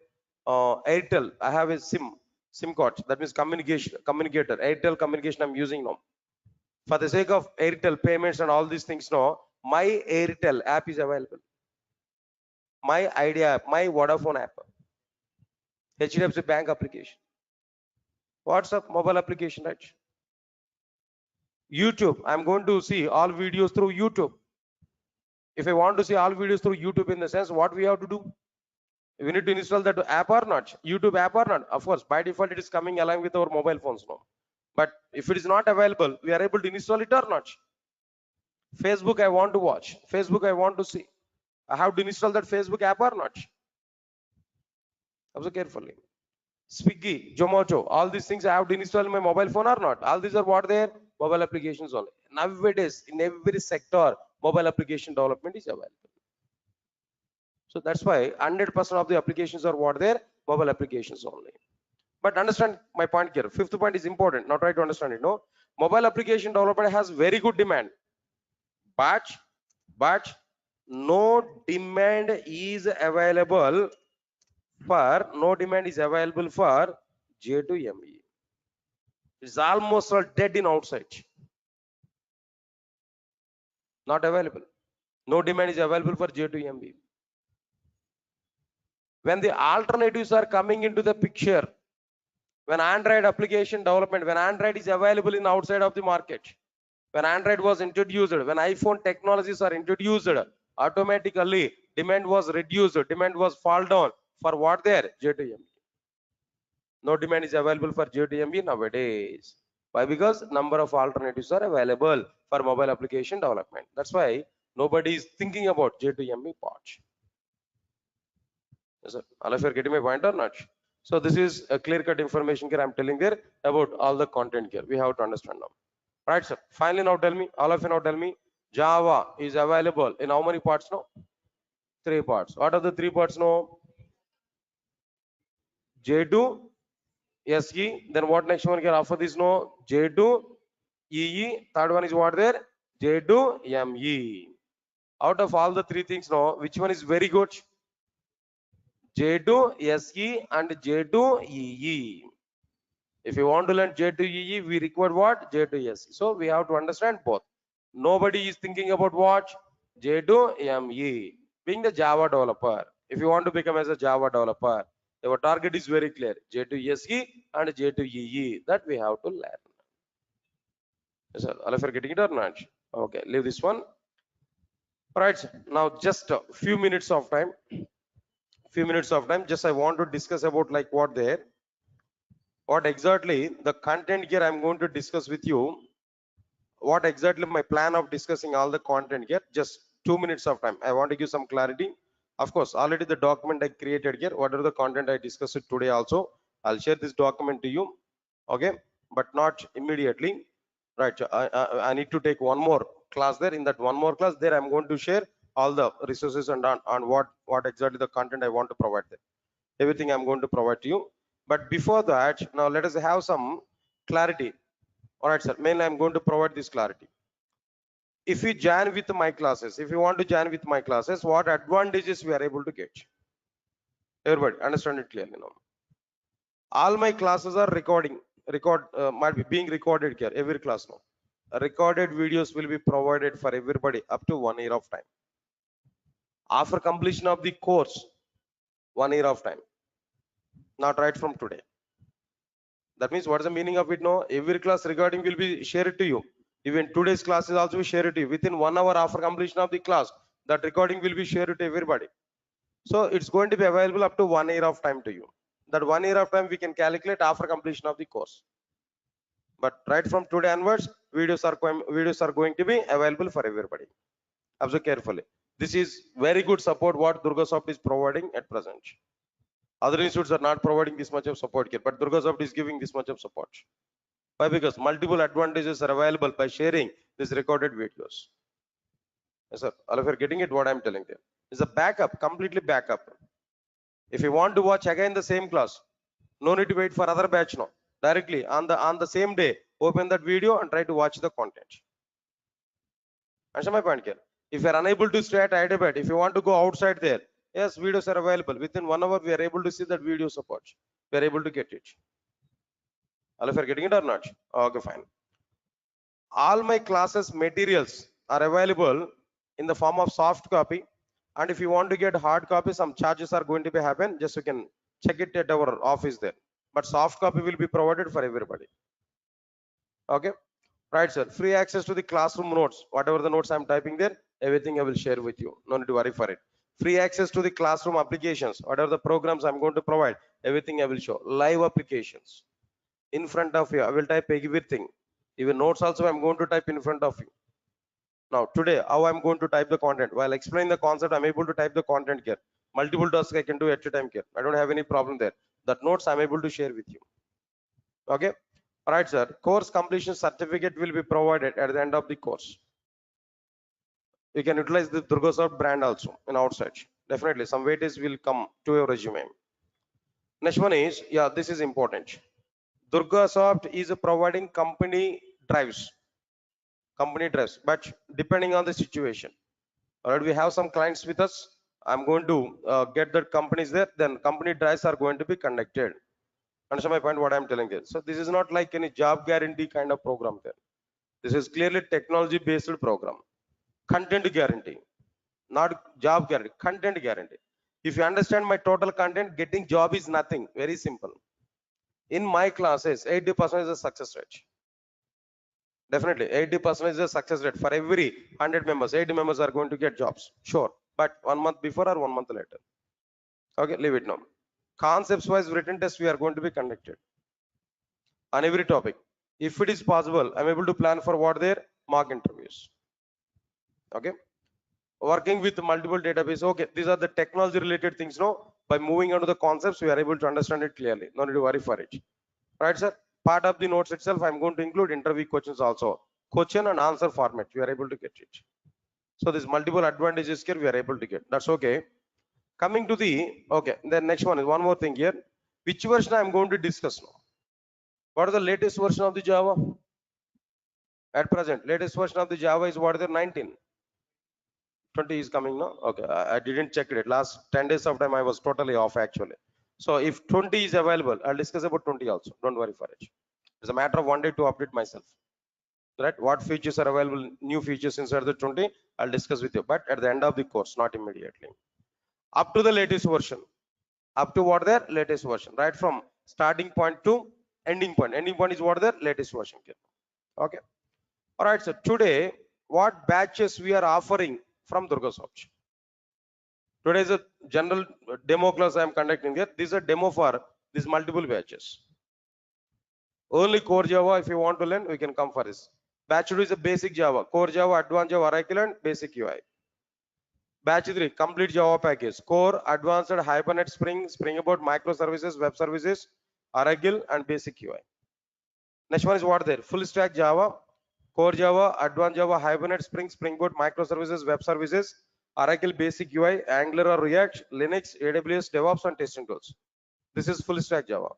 Airtel. I have a SIM card. That means communicator. Airtel communication I'm using now. For the sake of Airtel payments and all these things now, my Airtel app is available. My Idea app, my Vodafone app, HDFC Bank application, WhatsApp mobile application, right? YouTube, I'm going to see all videos through YouTube. If I want to see all videos through YouTube, in the sense, what we have to do? We need to install that app or not? YouTube app or not? Of course, by default, it is coming along with our mobile phones now. But if it is not available, we are able to install it or not? Facebook, I want to watch. Facebook, I want to see. I have to install that Facebook app or not? Observe carefully. Swiggy, Zomato, all these things I have to install in my mobile phone or not? All these are what they are? Mobile applications only. Nowadays, in every sector, mobile application development is available. So that's why 100% of the applications are what they are? Mobile applications only. But understand my point here. Fifth point is important. Now try to understand it. No, mobile application development has very good demand. but no demand is available for J2ME. It's almost all dead in outside, not available. No demand is available for J2ME. When the alternatives are coming into the picture, when Android application development, when Android is available in outside of the market, when Android was introduced, when iPhone technologies are introduced, automatically demand was reduced, demand was fall down for what there? J2ME. No demand is available for J2ME nowadays. Why? Because number of alternatives are available for mobile application development. That's why nobody is thinking about J2ME part. Yes, sir. All of you are getting my point or not? So this is a clear-cut information here I'm telling there about all the content here. We have to understand now. Right, sir. Finally, now tell me, all of you now tell me, Java is available in how many parts now? 3 parts. What are the 3 parts now? J2, SE. Then what next one here after this no? J2, EE. Third one is what there? J2, ME. Out of all the 3 things now, which one is very good? J2, SE and J2, EE. If you want to learn J2EE, we require what? J2SE. So we have to understand both. Nobody is thinking about what? J2ME. Being the Java developer. If you want to become as a Java developer, our target is very clear. J2SE and J2EE. That we have to learn. Yes, sir. All of you are getting it or not? Okay, leave this one. Right. Now just a few minutes of time. Just I want to discuss about like what there. What exactly the content here I'm going to discuss with you. What exactly my plan of discussing all the content here? Just 2 minutes of time. I want to give some clarity. Of course, already the document I created here. What are the content I discussed today also? I'll share this document to you. Okay, but not immediately. Right. I need to take one more class there. In that one more class there, I'm going to share all the resources and on what exactly the content I want to provide there. Everything I'm going to provide to you. But before that, now let us have some clarity. All right, sir. Mainly, I'm going to provide this clarity. If you join with my classes, if you want to join with my classes, what advantages we are able to get? Everybody, understand it clearly now. All my classes are might be being recorded here. Every class now. Recorded videos will be provided for everybody up to 1 year of time. After completion of the course, 1 year of time. Not right from today. That means what is the meaning of it now? Every class recording will be shared to you. Even today's class is also shared to you. Within 1 hour after completion of the class, that recording will be shared to everybody. So it's going to be available up to 1 year of time to you. That 1 year of time we can calculate after completion of the course. But right from today onwards, videos are going to be available for everybody. Observe carefully. This is very good support what Durgasoft is providing at present. Other institutes are not providing this much of support here, but Durgasoft is giving this much of support. Why? Because multiple advantages are available by sharing these recorded videos. Yes, sir. All of you are getting it what I'm telling you. It's a backup, completely backup. If you want to watch again the same class, no need to wait for other batch now. Directly on the same day, open that video and try to watch the content. Understand my point here? If you are unable to stay at Hyderabad, if you want to go outside there, yes, videos are available. Within 1 hour, we are able to see that video support. We are able to get it. All of you are getting it or not? Okay, fine. All my classes materials are available in the form of soft copy. And if you want to get hard copy, some charges are going to be happen. Just you can check it at our office there. But soft copy will be provided for everybody. Okay. Right, sir. Free access to the classroom notes. Whatever the notes I'm typing there, everything I will share with you. No need to worry for it. Free access to the classroom applications. Whatever the programs I'm going to provide, everything I will show. Live applications. In front of you, I will type everything. Even notes also I'm going to type in front of you. Now today, how I'm going to type the content? While explaining the concept, I'm able to type the content here. Multiple tasks I can do at a time here. I don't have any problem there. That notes I'm able to share with you. Okay. All right, sir. Course completion certificate will be provided at the end of the course. You can utilize the Durgasoft brand also in outside. Definitely, some weightage will come to your resume. Next one is, yeah, this is important. Durgasoft is providing company drives. company drives, but depending on the situation. All right, we have some clients with us. I'm going to get the companies there. Then company drives are going to be conducted. Understand my point? What I'm telling you. So this is not like any job guarantee kind of program there. This is clearly technology based program. Content guarantee, not job guarantee. Content guarantee. If you understand my total content, getting job is nothing. Very simple. In my classes, 80% is a success rate. Definitely, 80% is a success rate. For every 100 members, 80 members are going to get jobs. Sure. But 1 month before or 1 month later. Okay, leave it now. Concepts wise written test we are going to be conducted on every topic. If it is possible, I'm able to plan for what their mock interviews. Okay. Working with multiple database. Okay, these are the technology related things. No, by moving on to the concepts, we are able to understand it clearly. No need to worry for it. Right, sir? Part of the notes itself, I'm going to include interview questions also. Question and answer format, we are able to get it. So there's multiple advantages here we are able to get. That's okay. Coming to the, okay, the next one is one more thing here. Which version I'm going to discuss now? What is the latest version of the Java? At present, latest version of the Java is what is the 19? 20 is coming now. Okay, I didn't check it. Last 10 days of time I was totally off actually. So if 20 is available, I'll discuss about 20 also. Don't worry for it. It's a matter of 1 day to update myself. Right? What features are available, new features inside the 20, I'll discuss with you. But at the end of the course, not immediately. Up to the latest version. Up to what their latest version. Right from starting point to ending point. Ending point is what their latest version. Okay. All right. So today, what batches we are offering from Durga Soft? Today is a general demo class I am conducting here. This is a demo for these multiple batches. Only core Java, if you want to learn, we can come for this. Batch 2 is a basic Java, core Java, advanced Java, Oracle, and basic UI. Batch 3, complete Java package, core, advanced, Hibernate, Spring, Spring Boot, microservices, web services, Oracle, and basic UI. Next one is what there? Full stack Java, core Java, advanced Java, Hibernate, Spring, Spring Boot, microservices, web services, Oracle, basic UI, Angular or React, Linux, AWS, DevOps, and testing tools. This is full stack Java.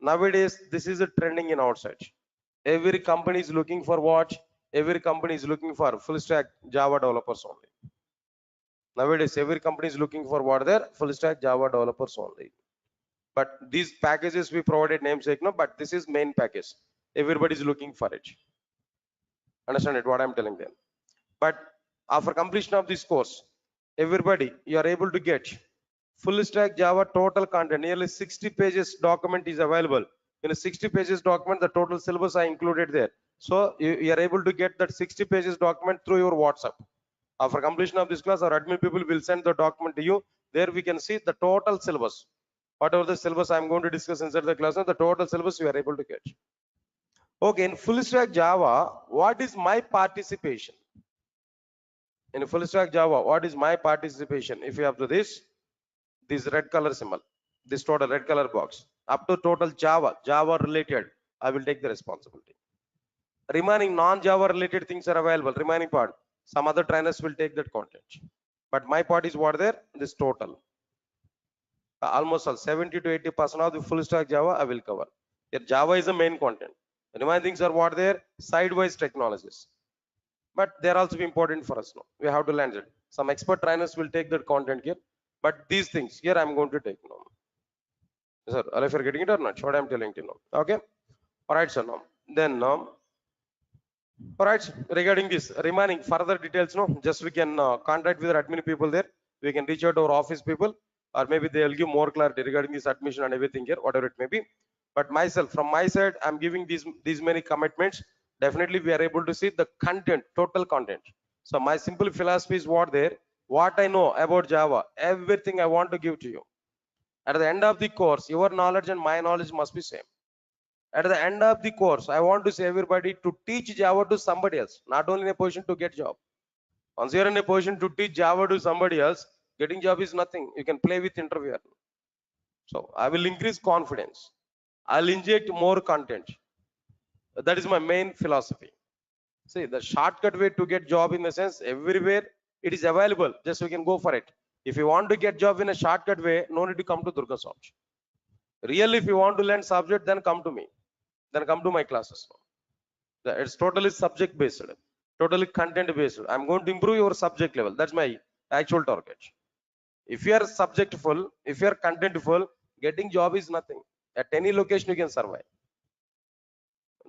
Nowadays, this is a trending in outside. Every company is looking for what? Every company is looking for full stack Java developers only. Nowadays, every company is looking for what? Their full stack Java developers only. But these packages we provided namesake, no, but this is main package. Everybody is looking for it. Understand it? What I'm telling them. But after completion of this course, everybody, you are able to get full stack Java total content. Nearly 60 pages document is available. In a 60 pages document, the total syllabus I included there. So you are able to get that 60 pages document through your WhatsApp. After completion of this class, our admin people will send the document to you. There we can see the total syllabus. Whatever the syllabus I'm going to discuss inside the class, the total syllabus you are able to get. Okay, in full stack Java, what is my participation? In full stack Java, what is my participation? If you have to this red color symbol, this total red color box, up to total Java related, I will take the responsibility. Remaining non-Java related things are available. Remaining part, some other trainers will take that content. But my part is what there, this total. Almost all 70 to 80% of the full stack Java I will cover. Here Java is the main content. Remaining things are what there, sidewise technologies. But they're also important for us now. We have to learn it. Some expert trainers will take that content here. But these things here I'm going to take now. Sir, if you're getting it or not, what I'm telling you now. Okay. All right, sir. Now then all right, regarding this remaining further details, no, just we can contact with our admin people there. We can reach out to our office people, or maybe they'll give more clarity regarding this admission and everything here, whatever it may be. But myself, from my side, I'm giving these many commitments. Definitely, we are able to see the content, total content. So my simple philosophy is what I know about Java, everything I want to give to you. At the end of the course, your knowledge and my knowledge must be same. At the end of the course, I want to say everybody to teach Java to somebody else, not only in a position to get job. Once you're in a position to teach Java to somebody else, getting job is nothing. You can play with interviewer. So I will increase confidence. I'll inject more content. That is my main philosophy. See, the shortcut way to get job in the sense everywhere it is available. Just we can go for it. If you want to get job in a shortcut way, no need to come to Durga Soft. Really, if you want to learn subject, then come to me. Then come to my classes. It's totally subject based. totally content based. I'm going to improve your subject level. That's my actual target. If you are subjectful, if you are contentful, getting job is nothing. At any location you can survive.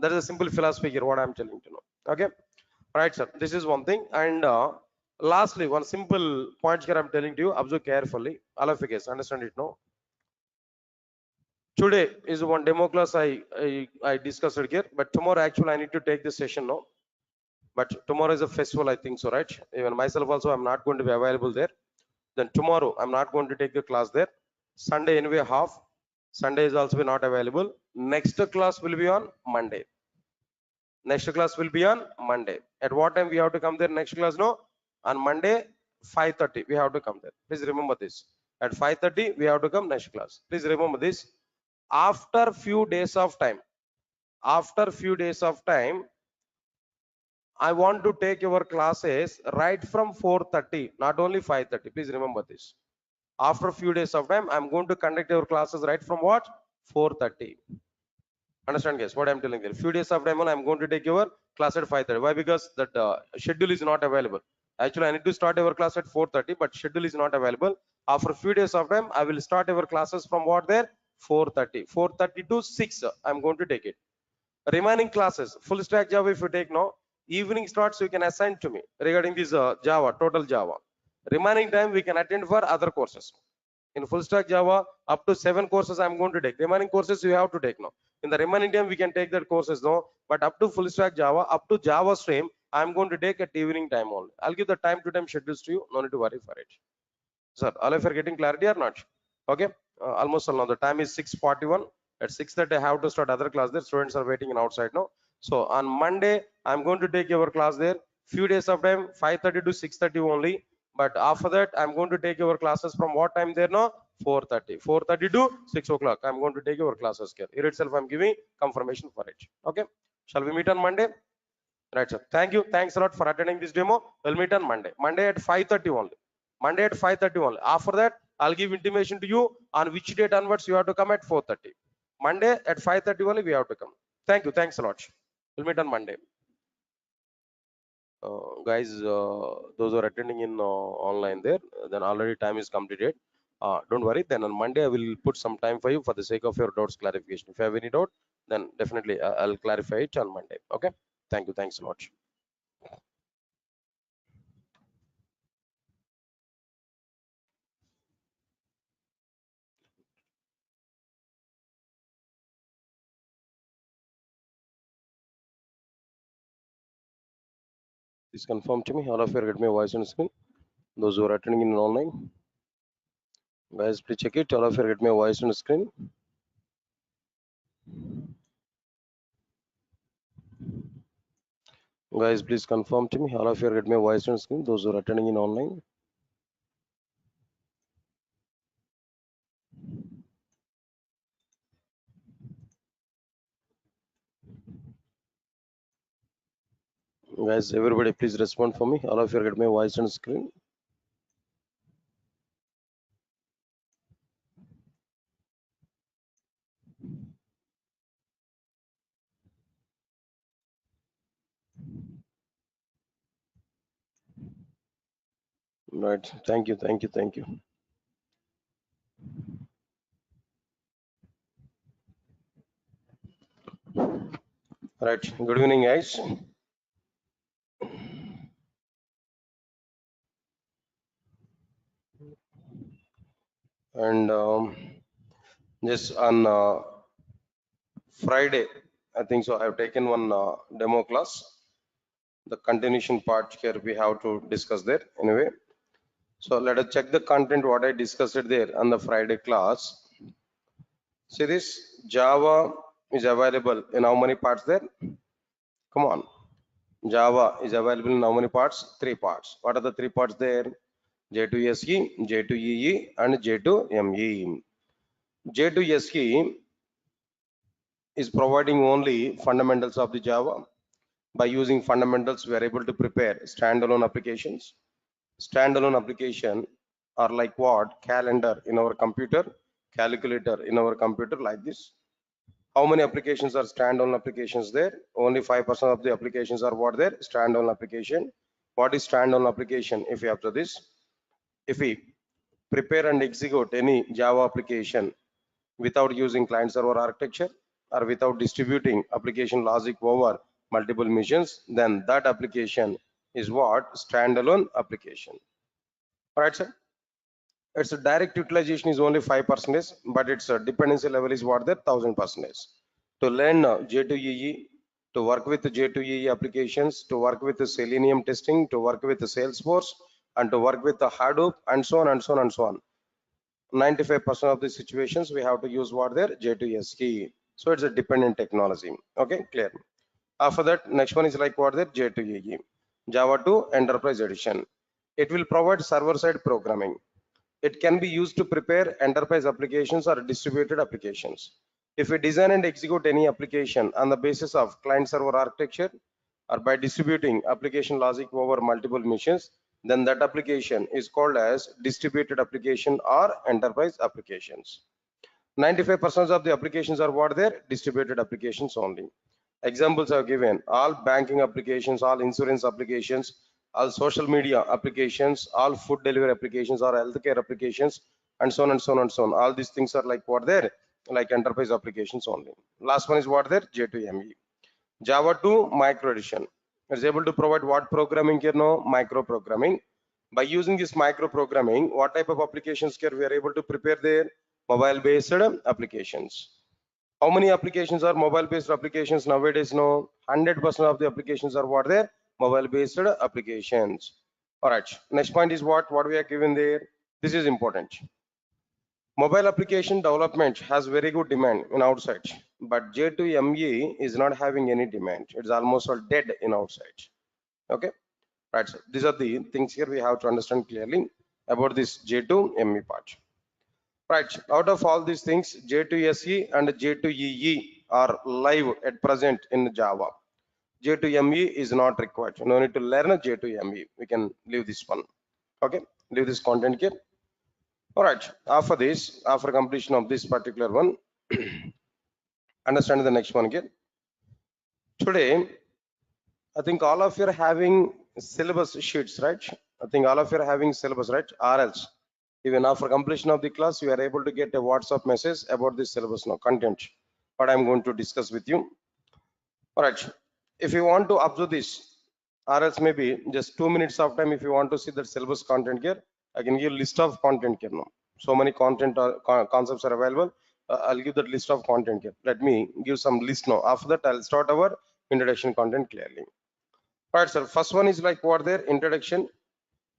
That is a simple philosophy here, what I'm telling you now. Okay, right, sir. This is one thing. And lastly, one simple point here I'm telling to you. Observe carefully. All of you guys understand it now. Today is one demo class I discussed it here, but tomorrow actually I need to take this session now. But tomorrow is a festival, I think so, right? Even myself also, I'm not going to be available there. Then tomorrow, I'm not going to take the class there. Sunday anyway half. Sunday is also not available. Next class will be on Monday. Next class will be on Monday. At what time we have to come there? Next class, no? On Monday, 5:30. We have to come there. Please remember this. At 5:30, we have to come next class. Please remember this. After few days of time, after few days of time, I want to take your classes right from 4:30, not only 5:30. Please remember this. After a few days of time, I'm going to conduct your classes right from what? 4:30. Understand, guys? What I'm telling you. Few days of time, I'm going to take your class at 5:30. Why? Because that schedule is not available. Actually, I need to start our class at 4:30, but schedule is not available. After a few days of time, I will start our classes from what there? 4:30. 4:30 to 6. I'm going to take it. Remaining classes, full stack Java, if you take now, evening starts, you can assign to me regarding this Java, total Java. Remaining time, we can attend for other courses. In full stack Java, up to 7 courses I'm going to take. Remaining courses you have to take now. In the remaining time, we can take that courses now. But up to full stack Java, up to Java stream, I'm going to take at evening time only. I'll give the time to time schedules to you. No need to worry for it. Sir, all of you are getting clarity or not? Okay. Almost all now. The time is 6:41. At 6:30, I have to start other class there. Students are waiting in outside now. So on Monday, I'm going to take your class there. Few days of time, 5:30 to 6:30 only. But after that, I'm going to take your classes from what time there now? 4:30. 4:30 to 6 o'clock. I'm going to take your classes here. Here itself, I'm giving confirmation for it. Okay. Shall we meet on Monday? Right, sir. Thank you. Thanks a lot for attending this demo. We'll meet on Monday. Monday at 5:30 only. Monday at 5:30 only. After that, I'll give intimation to you on which date onwards you have to come at 4:30. Monday at 5:30 only we have to come. Thank you. Thanks a lot. We'll meet on Monday. Guys, those who are attending in online there, then already time is completed. Don't worry. Then on Monday, I will put some time for you for the sake of your doubts clarification. If you have any doubt, then definitely I'll clarify it on Monday. Okay. Thank you. Thanks a lot. Please confirm to me. All of you get my voice on screen. Those who are attending in online, guys, please check it. All of you get my voice on screen. Guys, please confirm to me. All of you get my voice on screen. Those who are attending in online. Guys, everybody, please respond for me. All of you get my voice on screen. Right. Thank you. Thank you. Thank you. Right. Good evening, guys. And just on Friday, I think so. I've taken one demo class. The continuation part here we have to discuss there anyway. So let us check the content what I discussed it there on the Friday class. See this Java is available in how many parts there? Come on. Java is available in how many parts? 3 parts. What are the 3 parts there? J2SE, J2EE and J2ME. J2SE is providing only fundamentals of the Java. By using fundamentals, we are able to prepare standalone applications. Standalone application are like what? Calendar in our computer, calculator in our computer like this. How many applications are standalone applications there? Only 5% of the applications are what there? Standalone application. What is standalone application? If you after this, if we prepare and execute any Java application without using client server architecture or without distributing application logic over multiple machines, then that application is what? Standalone application. All right, sir. Its direct utilization is only 5%, but its dependency level is what? There 1000%. To learn J2EE, to work with J2EE applications, to work with the Selenium testing, to work with the Salesforce, and to work with the Hadoop, and so on and so on and so on. 95% of the situations we have to use what there? J2SE. So it's a dependent technology. Okay, clear. After that, next one is like what there? J2EE. Java 2 Enterprise Edition. It will provide server-side programming. It can be used to prepare enterprise applications or distributed applications. If we design and execute any application on the basis of client-server architecture or by distributing application logic over multiple machines, then that application is called as distributed application or enterprise applications. 95% of the applications are what there? Distributed applications only. Examples are given: all banking applications, all insurance applications, all social media applications, all food delivery applications, or healthcare applications, and so on and so on and so on. All these things are like what there? Like enterprise applications only. Last one is what there? J2ME. Java 2 micro edition. It's able to provide what programming here? No, micro programming. By using this micro programming, what type of applications here we are able to prepare there? Mobile based applications. How many applications are mobile based applications nowadays? No, 100% of the applications are what there? Mobile based applications. All right, next point is what we are given there. This is important. Mobile application development has very good demand in outside, but J2ME is not having any demand. It's almost all dead in outside. Okay, right. So these are the things here we have to understand clearly about this J2ME part. Right, out of all these things, J2SE and J2EE are live at present in Java. J2ME is not required. No need to learn J2ME. We can leave this one. Okay, leave this content here. All right, after this, after completion of this particular one, understand the next one again. Today, I think all of you are having syllabus sheets, right? I think all of you are having syllabus, right? Or else, even after completion of the class, you are able to get a WhatsApp message about this syllabus now, content, what I'm going to discuss with you. All right, if you want to observe this, or else maybe just 2 minutes of time, if you want to see the syllabus content here, I can give list of content here now. So many content concepts are available. I'll give that list of content here. Let me give some list now. After that, I'll start our introduction content clearly. All right, sir. First one is like what there? Introduction.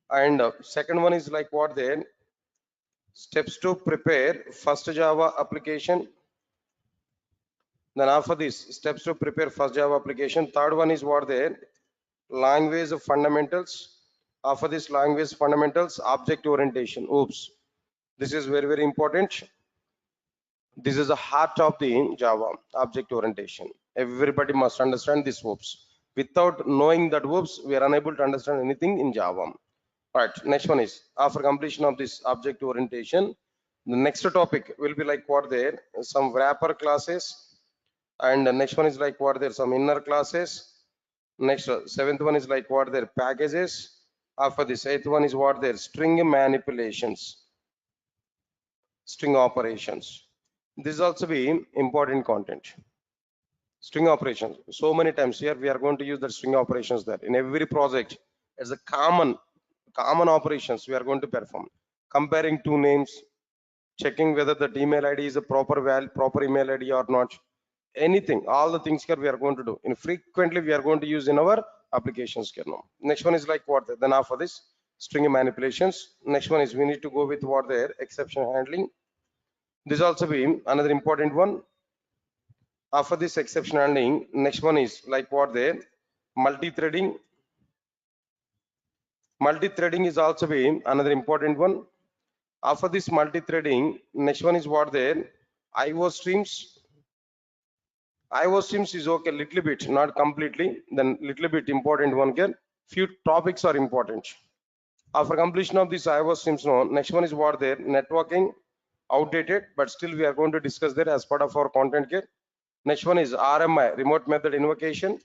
And second one is like what there? Steps to prepare first Java application. Then after this, steps to prepare first Java application. Third one is what there? Language fundamentals. After this language fundamentals, object orientation. Oops. This is very, very important. This is the heart of the Java, object orientation. Everybody must understand this oops. Without knowing that oops, we are unable to understand anything in Java. All right, next one is after completion of this object orientation, the next topic will be like what there? Some wrapper classes. And the next one is like what there? Some inner classes. Next, seventh one is like what there? Packages. After this, eighth one is what there? String manipulations, string operations. This is also be important content. String operations. So many times here we are going to use the string operations there in every project. It's a common operations we are going to perform. Comparing two names, checking whether the email ID is a proper email ID or not. Anything, all the things here we are going to do. And frequently we are going to use in our applications here now. Next one is like what? Then after this, string manipulations. Next one is we need to go with what there? Exception handling. This also be another important one. After this exception handling, next one is like what there? Multi-threading. Multi-threading is also be another important one. After this multi-threading, next one is what there? IO streams. IO streams is okay, little bit, not completely. Then little bit important one here. Few topics are important. After completion of this IO streams, no, next one is what there? Networking. Outdated, but still we are going to discuss that as part of our content here. Next one is RMI, remote method invocation.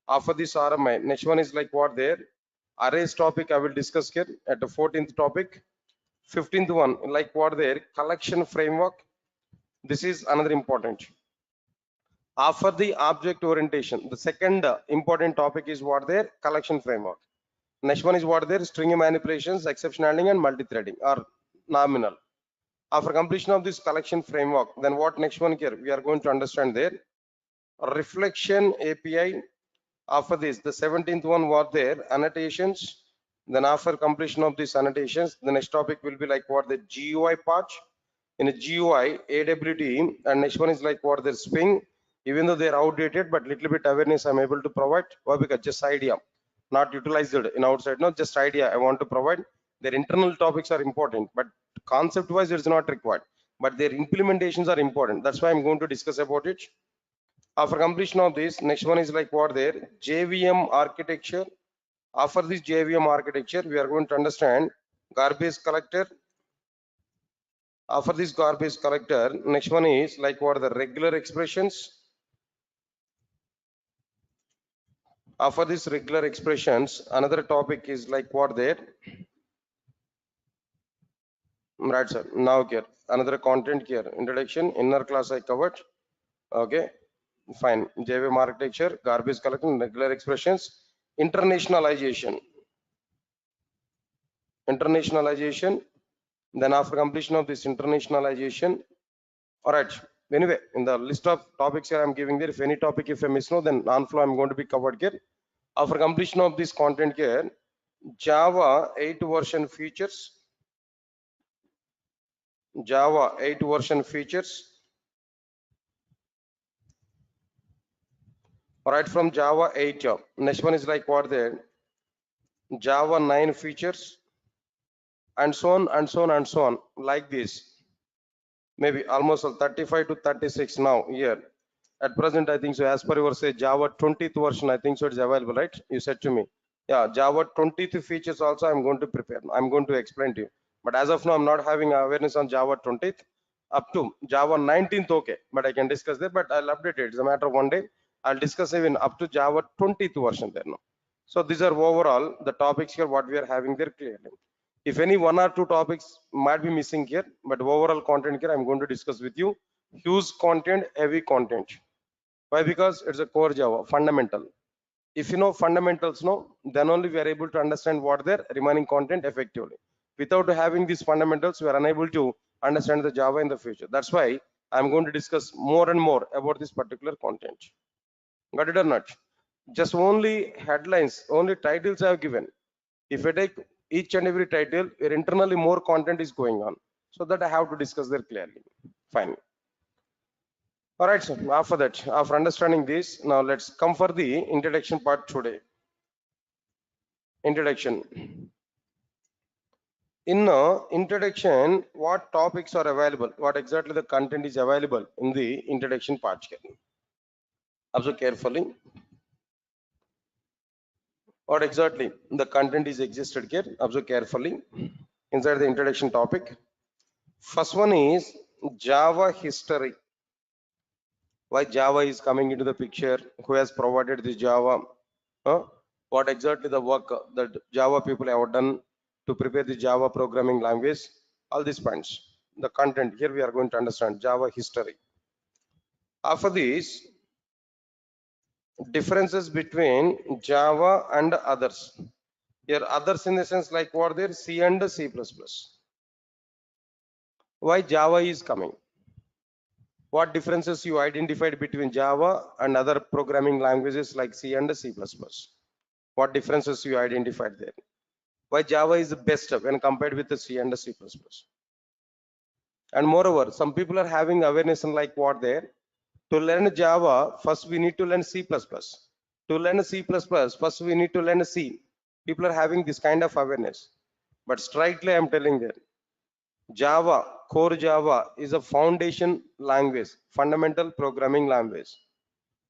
After this RMI, next one is like what there? Arrays topic I will discuss here at the 14th topic. 15th one, like what there? Collection framework. This is another important. After the object orientation, the second important topic is what there? Collection framework. Next one is what there? String manipulations, exception handling, and multi-threading or nominal. After completion of this collection framework, then what next one here? We are going to understand there. Reflection API. After this, the 17th one was there, annotations. Then after completion of these annotations, the next topic will be like what the GUI part. In a GUI, AWT, and next one is like what the Swing. Even though they are outdated, but little bit awareness I'm able to provide. Why? Because just idea, not utilized in outside. No, just idea I want to provide. Their internal topics are important, but concept-wise it's not required. But their implementations are important. That's why I'm going to discuss about it. After completion of this, next one is like what there? JVM architecture. After this JVM architecture, we are going to understand garbage collector. After this garbage collector, next one is like what are the regular expressions. After this regular expressions, another topic is like what there? Right, sir. Now here, another content here. Introduction, inner class I covered. Okay, fine. JVM architecture, garbage collection, regular expressions, internationalization. Internationalization. Then after completion of this internationalization, all right. Anyway, in the list of topics here I'm giving there, if any topic if I miss no, then non-flow I'm going to be covered here. After completion of this content here, Java 8 version features. Java 8 version features. All right, from Java 8. Next one is like what there? Java 9 features, and so on and so on and so on, like this. Maybe almost 35 to 36 now here. At present, I think so. As per your say, Java 20th version, I think so. It's available, right? You said to me, yeah. Java 20th features also. I'm going to prepare. I'm going to explain to you. But as of now, I'm not having awareness on Java 20th. Up to Java 19th, okay. But I can discuss that. But I'll update it. It's a matter of one day. I'll discuss even up to Java 20th version there now. So these are overall the topics here. What we are having there clearly. If any one or two topics might be missing here, but overall content here, I'm going to discuss with you. Huge content, heavy content. Why? Because it's a core Java, fundamental. If you know fundamentals, no, then only we are able to understand what their remaining content effectively. Without having these fundamentals, we are unable to understand the Java in the future. That's why I'm going to discuss more and more about this particular content. Got it or not? Just only headlines, only titles I have given. If I take each and every title, where internally more content is going on, so that I have to discuss there clearly. Fine. All right, so after that, after understanding this, now let's come for the introduction part today. Introduction. In introduction, what topics are available? What exactly the content is available in the introduction part here? Observe carefully. What exactly the content is existed here? Observe carefully inside the introduction topic. First one is Java history. Why Java is coming into the picture? Who has provided this Java? What exactly the work that Java people have done to prepare the Java programming language? All these points. The content here we are going to understand Java history. After this, differences between Java and others. Here others in the sense like what there C and C++. Why Java is coming? What differences you identified between Java and other programming languages like C and C++? What differences you identified there? Why Java is the best when compared with the C and C++? And moreover, some people are having awareness on like what there. To learn Java, first we need to learn C++. To learn C++, first we need to learn C. People are having this kind of awareness. But straightly I'm telling them, Java, core Java is a foundation language, fundamental programming language.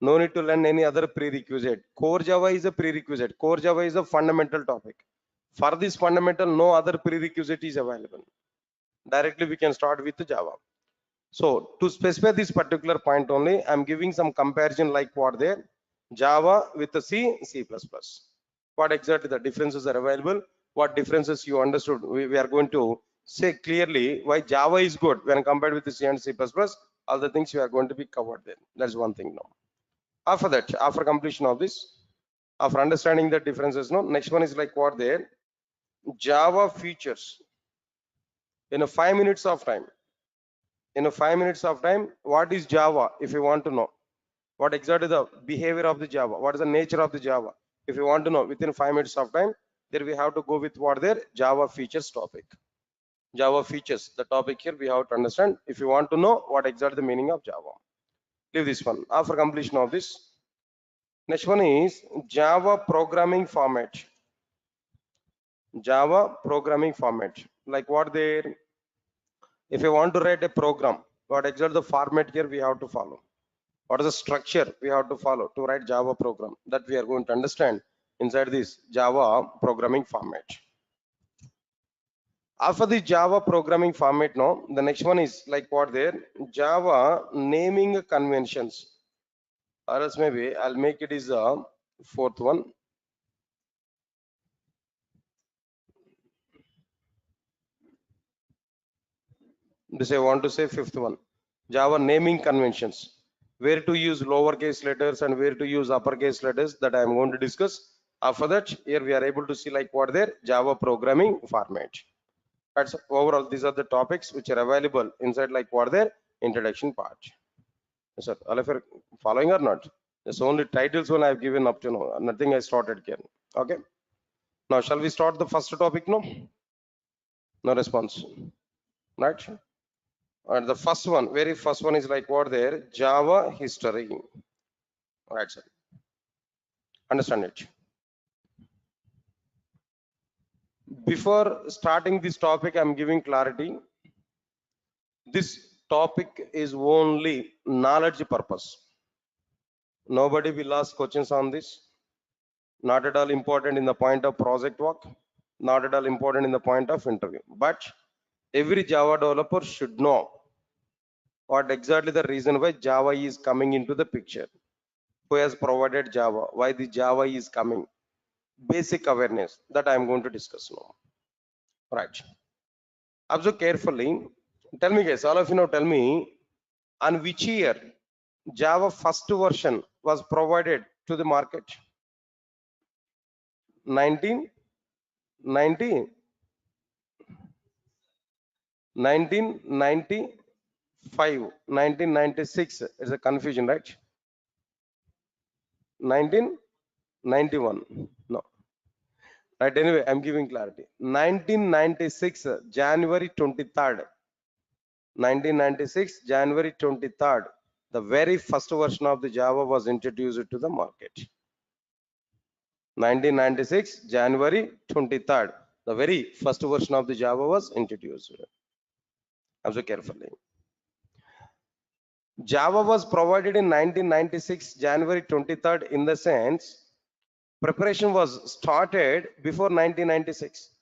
No need to learn any other prerequisite. Core Java is a prerequisite. Core Java is a fundamental topic. For this fundamental, no other prerequisite is available. Directly we can start with Java. So to specify this particular point only, I'm giving some comparison like what there, Java with the C++. What exactly the differences are available, what differences you understood. We are going to say clearly why Java is good when compared with the C and C++. All the things you are going to be covered there. That's one thing now. After that, after completion of this, after understanding the differences, no, next one is like what there, Java features in a 5 minutes of time. In a 5 minutes of time, what is Java if you want to know? What exactly the behavior of the Java? What is the nature of the Java? If you want to know within 5 minutes of time, there we have to go with what there, Java features topic. Java features, the topic here we have to understand if you want to know what exactly the meaning of Java. Leave this one. After completion of this, next one is Java programming format. Java programming format. Like what there, if you want to write a program, what exactly the format here we have to follow? What is the structure we have to follow to write Java program? That we are going to understand inside this Java programming format. After the Java programming format, no, the next one is like what there, Java naming conventions. Or else maybe I'll make it is a fourth one. This I want to say fifth one. Java naming conventions. Where to use lowercase letters and where to use uppercase letters, that I am going to discuss. After that, here we are able to see like what there, Java programming format. That's overall, these are the topics which are available inside like what there, introduction part. Yes, sir. All of you are following or not? It's only titles one I have given up to now. Nothing I started here. Okay. Now shall we start the first topic? No. No response. Right. And the first one, very first one is like what there, Java history. Right, sir. Understand it. Before starting this topic, I'm giving clarity. This topic is only knowledge purpose. Nobody will ask questions on this. Not at all important in the point of project work. Not at all important in the point of interview. But every Java developer should know what exactly the reason why Java is coming into the picture. Who has provided Java? Why the Java is coming? Basic awareness that I am going to discuss now. Right. Observe carefully. Tell me, guys, all of you know, tell me on which year Java first version was provided to the market? 1990, 1995, 1996. It's a confusion, right? 1991. No. Right. Anyway, I'm giving clarity. 1996, January 23rd. 1996, January 23rd. The very first version of the Java was introduced to the market. 1996, January 23rd. The very first version of the Java was introduced. Observe carefully. Java was provided in 1996, January 23rd, in the sense preparation was started before 1996.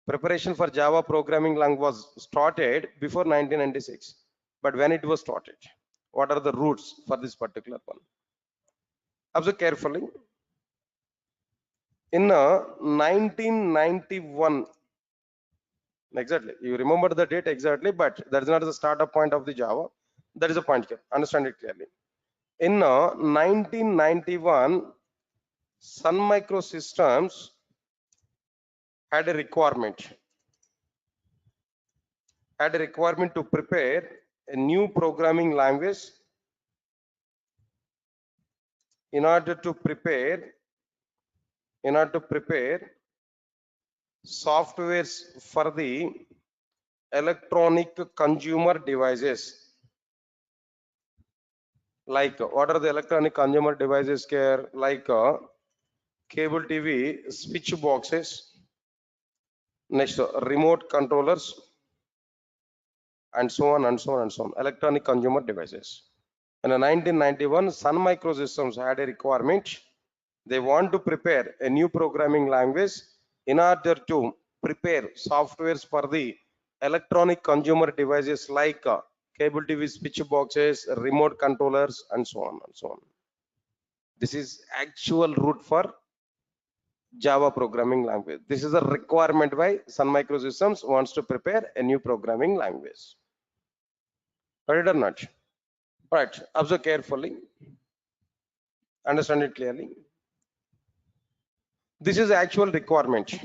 Preparation for Java programming language was started before 1996. But when it was started, what are the roots for this particular one? Observe carefully. In 1991, exactly, you remember the date exactly, but that is not the startup point of the Java. That is a point here. Understand it clearly. In 1991, Sun Microsystems had a requirement to prepare a new programming language in order to prepare softwares for the electronic consumer devices. Like what are the electronic consumer devices here? Like cable TV, switch boxes, next remote controllers, and so on and so on and so on. Electronic consumer devices. In 1991, Sun Microsystems had a requirement. They want to prepare a new programming language in order to prepare softwares for the electronic consumer devices like cable TV switch boxes, remote controllers, and so on and so on. This is actual root for Java programming language. This is a requirement by Sun Microsystems wants to prepare a new programming language. Got it or not? Right. Observe carefully. Understand it clearly. This is actual requirement.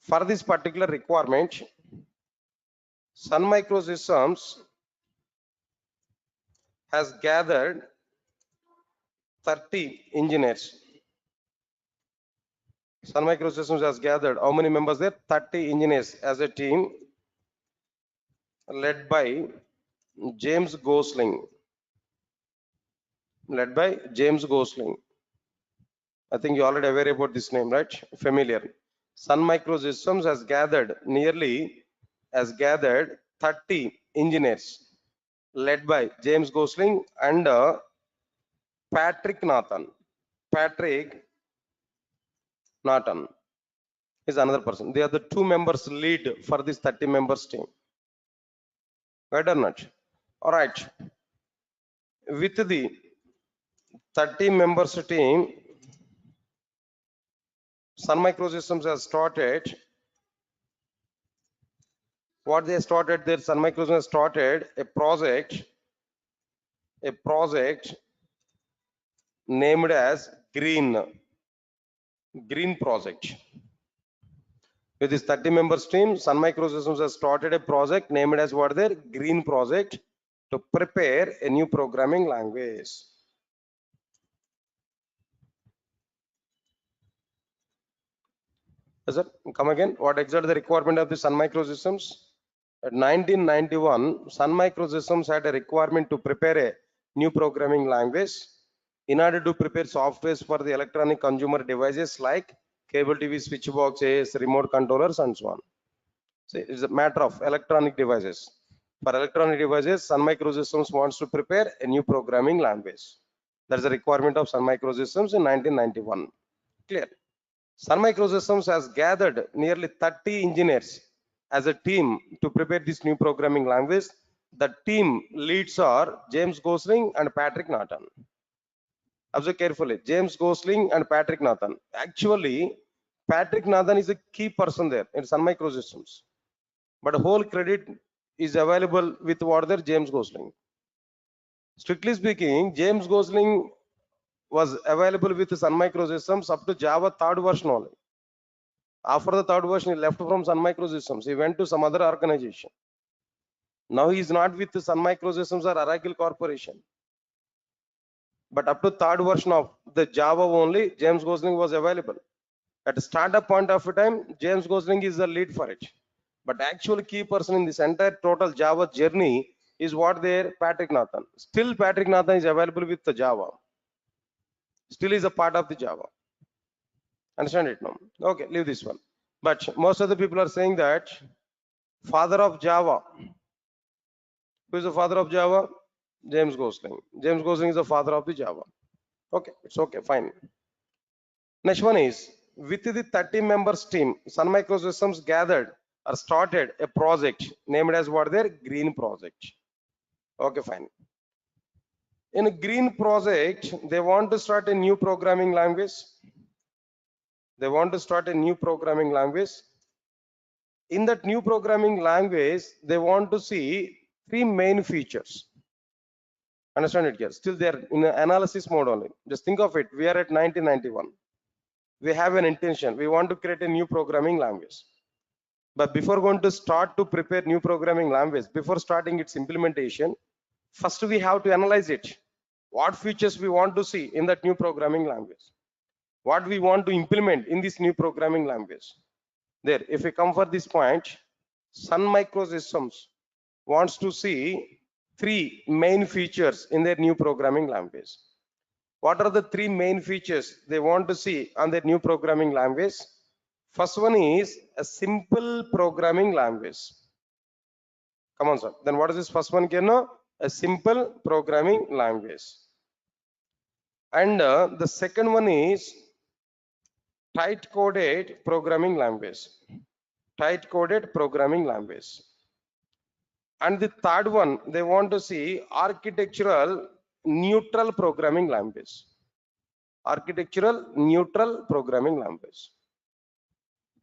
For this particular requirement, Sun Microsystems has gathered 30 engineers. Sun Microsystems has gathered how many members there? 30 engineers as a team led by James Gosling. Led by James Gosling. I think you already aware about this name, right? Familiar. Sun Microsystems has gathered 30 engineers led by James Gosling and Patrick Nathan. Patrick Nathan is another person. They are the two members lead for this 30 members team. Right or not? All right. With the 30 members team, Sun Microsystems has started. What they started there, Sun Microsystems started a project named as Green Project. With this 30 members team, Sun Microsystems has started a project named as what their Green Project to prepare a new programming language. Yes, sir. Come again. What exactly the requirement of the Sun Microsystems? At 1991, Sun Microsystems had a requirement to prepare a new programming language in order to prepare softwares for the electronic consumer devices like cable TV switch boxes, remote controllers, and so on. So it's a matter of electronic devices. For electronic devices, Sun Microsystems wants to prepare a new programming language. That's the requirement of Sun Microsystems in 1991. Clear? Sun Microsystems has gathered nearly 30 engineers as a team to prepare this new programming language. The team leads are James Gosling and Patrick Nathan. Observe carefully. James Gosling and Patrick Nathan. Actually, Patrick Nathan is a key person there in Sun Microsystems. But whole credit is available with what there James Gosling. Strictly speaking, James Gosling was available with Sun Microsystems up to Java 3rd version only. After the 3rd version, he left from Sun Microsystems. He went to some other organization. Now he is not with Sun Microsystems or Oracle Corporation. But up to 3rd version of the Java only, James Gosling was available. At the startup point of time, James Gosling is the lead for it. But actual key person in this entire total Java journey is what there Patrick Nathan. Still Patrick Nathan is available with the Java. Still is a part of the Java. Understand it now? Okay, leave this one. But most of the people are saying that father of Java. Who is the father of Java? James Gosling. James Gosling is the father of the Java. Okay, it's okay, fine. Next one is with the 30 members team, Sun Microsystems gathered or started a project named as what their Green Project. Okay, fine. In a Green Project, they want to start a new programming language. They want to start a new programming language. In that new programming language, they want to see 3 main features. Understand it here? Still they are in analysis mode only. Just think of it. We are at 1991. We have an intention. We want to create a new programming language. But before going to start to prepare new programming language, before starting its implementation, first we have to analyze it. What features we want to see in that new programming language? What we want to implement in this new programming language? There, if we come for this point, Sun Microsystems wants to see 3 main features in their new programming language. What are the 3 main features they want to see on their new programming language? First one is a simple programming language. Come on, sir. Then what is this first one, Kerno? A simple programming language. And the second one is tight coded programming language. Tight coded programming language. And the third one, they want to see architectural neutral programming language. Architectural neutral programming language.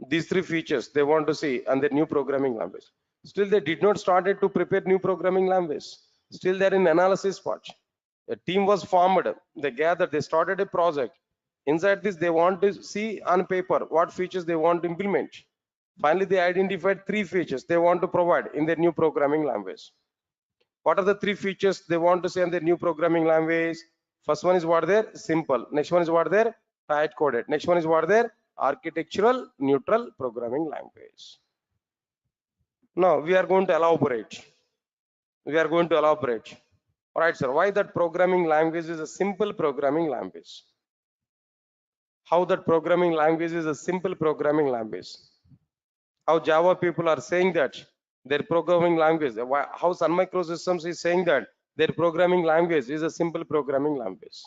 These three features they want to see and the new programming language. Still, they did not started to prepare new programming language. Still, they're in analysis part. A team was formed. They gathered. They started a project. Inside this, they want to see on paper what features they want to implement. Finally, they identified three features they want to provide in their new programming language. What are the three features they want to see in their new programming language? First one is what there? Simple. Next one is what there? Tight coded. Next one is what there? Architectural neutral programming language. Now we are going to elaborate. We are going to elaborate. All right, sir. Why that programming language is a simple programming language? How that programming language is a simple programming language? How Java people are saying that their programming language, how Sun Microsystems is saying that their programming language is a simple programming language.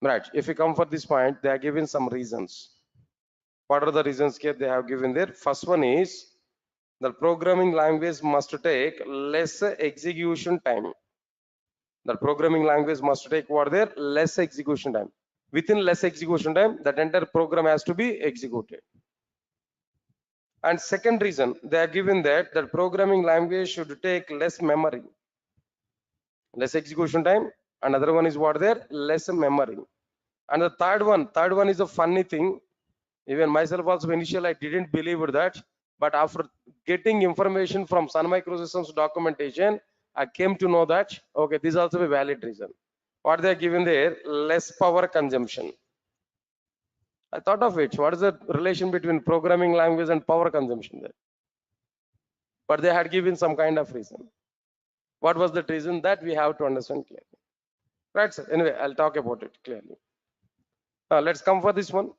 Right. If you come for this point, they are given some reasons. What are the reasons here they have given there? First one is the programming language must take less execution time. The programming language must take what there? Less execution time. Within less execution time, that entire program has to be executed. And second reason, they are given that the programming language should take less memory. Less execution time. Another one is what there? Less memory. And the third one is a funny thing. Even myself also initially I didn't believe that, but after getting information from Sun Microsystems documentation, I came to know that okay, this is also a valid reason. What they are given there? Less power consumption. I thought of it. What is the relation between programming language and power consumption there? But they had given some kind of reason. What was the reason? That we have to understand clearly. Right, sir. Anyway, I'll talk about it clearly. Let's come for this one.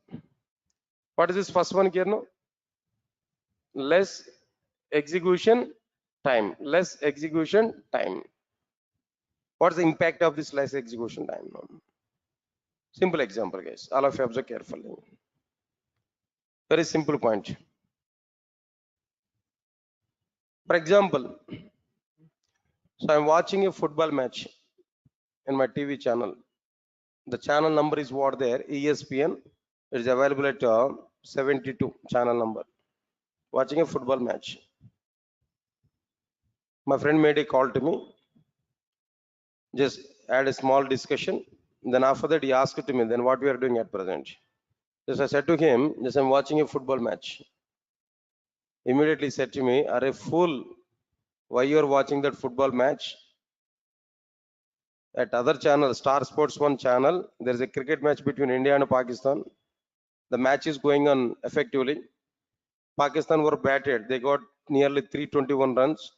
What is this first one here now? Less execution time. Less execution time. What's the impact of this less execution time? Simple example, guys. All of you observe carefully. Very simple point. For example, so I'm watching a football match in my TV channel. The channel number is what there? ESPN. It is available at 72 channel number. Watching a football match. My friend made a call to me. Just had a small discussion. Then after that, he asked to me, then what we are doing at present. Just I said to him, just I'm watching a football match. Immediately said to me, are a fool, why you are watching that football match? At other channel, Star Sports 1 channel, there is a cricket match between India and Pakistan. The match is going on effectively. Pakistan were batted. They got nearly 321 runs.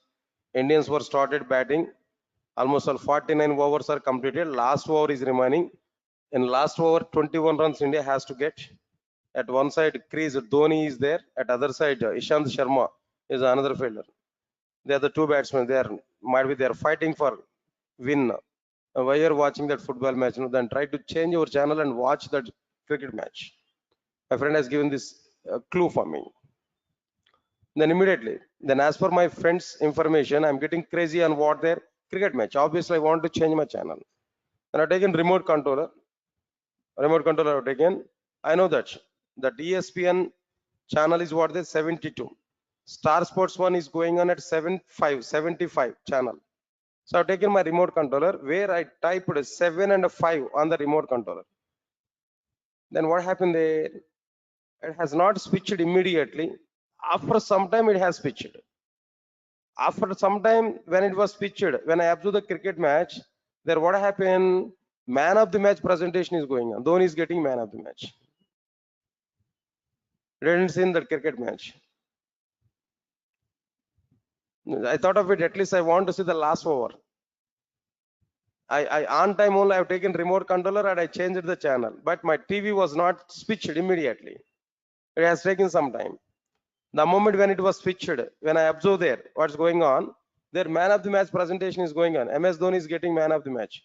Indians were started batting. Almost all 49 overs are completed. Last over is remaining. In last over, 21 runs India has to get. At one side, crease Dhoni is there. At other side, Ishant Sharma is another fielder. They are the two batsmen. They are fighting for win. Why you are watching that football match? Then try to change your channel and watch that cricket match. My friend has given this clue for me. Then immediately, then as per my friend's information, I'm getting crazy on what their cricket match. Obviously, I want to change my channel. And I've taken remote controller. Remote controller I've taken. I know that ESPN channel is what they 72. Star Sports 1 is going on at 75 channel. So I've taken my remote controller where I typed 7 and 5 on the remote controller. Then what happened there? It has not switched immediately. After some time, it has switched. After some time, when it was switched, when I observed the cricket match, there what happened? Man of the match presentation is going on. Dhoni is getting man of the match. Didn't see that cricket match. I thought of it, at least I want to see the last over. I on time only I've taken remote controller and I changed the channel, but my TV was not switched immediately. It has taken some time. The moment when it was switched, when I observe there what's going on, their man of the match presentation is going on. MS Dhoni is getting man of the match.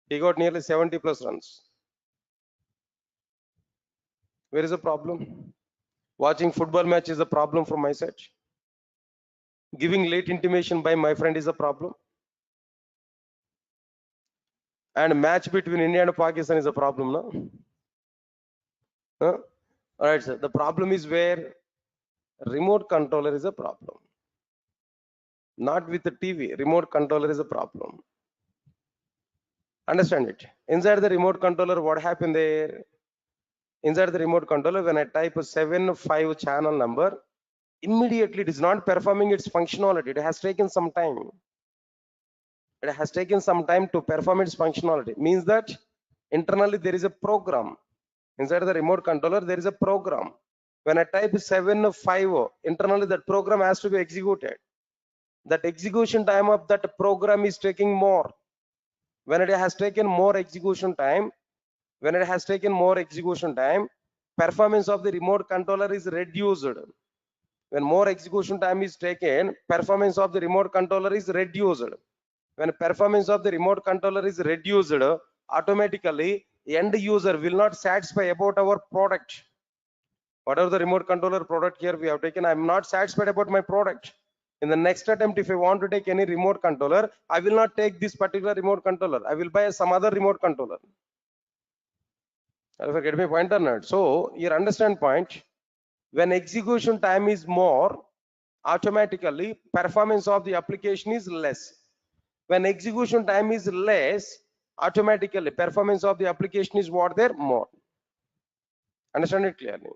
He got nearly 70 plus runs. Where is the problem? Watching football match is a problem from my side. Giving late intimation by my friend is a problem. And match between India and Pakistan is a problem, no? Huh? All right, sir. The problem is where remote controller is a problem. Not with the TV. Remote controller is a problem. Understand it. Inside the remote controller, what happened there? Inside the remote controller, when I type a 7 5 channel number, immediately it is not performing its functionality. It has taken some time. It has taken some time to perform its functionality. Means that internally there is a program. Inside the remote controller, there is a program. When I type 7 5, internally that program has to be executed. That execution time of that program is taking more. When it has taken more execution time, performance of the remote controller is reduced. When more execution time is taken, performance of the remote controller is reduced. When performance of the remote controller is reduced, automatically end user will not satisfy about our product. Whatever the remote controller product here we have taken, I'm not satisfied about my product. In the next attempt, if I want to take any remote controller, I will not take this particular remote controller. I will buy some other remote controller. If I get my point or not? So your understand point, when execution time is more, automatically performance of the application is less. When execution time is less, automatically performance of the application is what there more. Understand it clearly.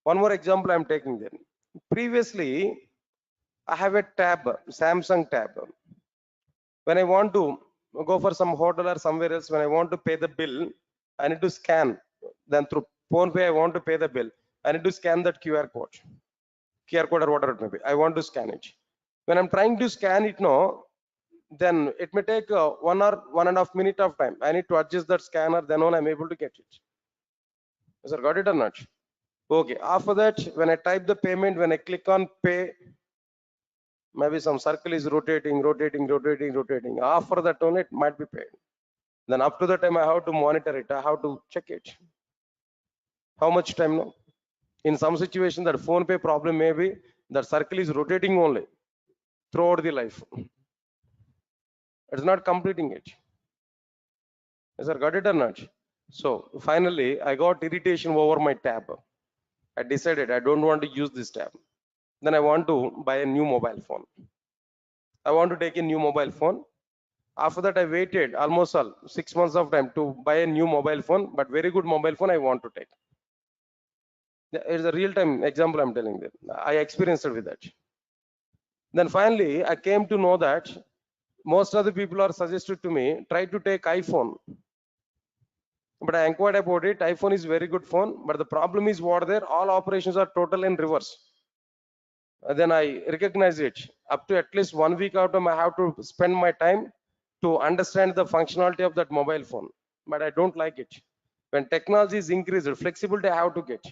One more example I'm taking there. Previously, I have a tab, Samsung tab. When I want to go for some hotel or somewhere else, when I want to pay the bill, I need to scan. Then through PhonePe, I want to pay the bill. I need to scan that QR code or whatever it may be. I want to scan it. When I'm trying to scan it now, then it may take 1 or 1.5 minutes of time. I need to adjust that scanner, then only I'm able to get it. Sir, got it or not? Okay. After that, when I type the payment, when I click on pay, maybe some circle is rotating. After that only it might be paid. Then up to the time I have to monitor it, I have to check it. How much time now? In some situation that phone pay problem may be that circle is rotating only throughout the life. It's not completing it. Yes, sir, got it or not? So finally I got irritation over my tab. I decided I don't want to use this tab. Then I want to buy a new mobile phone. I want to take a new mobile phone. After that, I waited almost 6 months of time to buy a new mobile phone, but very good mobile phone I want to take. It's a real-time example I'm telling them. I experienced it with that. Then finally, I came to know that most of the people are suggested to me, try to take iPhone. But I inquired about it. iPhone is very good phone, but the problem is what there, all operations are total in reverse. Then I recognize it. Up to at least 1 week out of I have to spend my time to understand the functionality of that mobile phone. But I don't like it. When technology is increased, flexibility I have to get.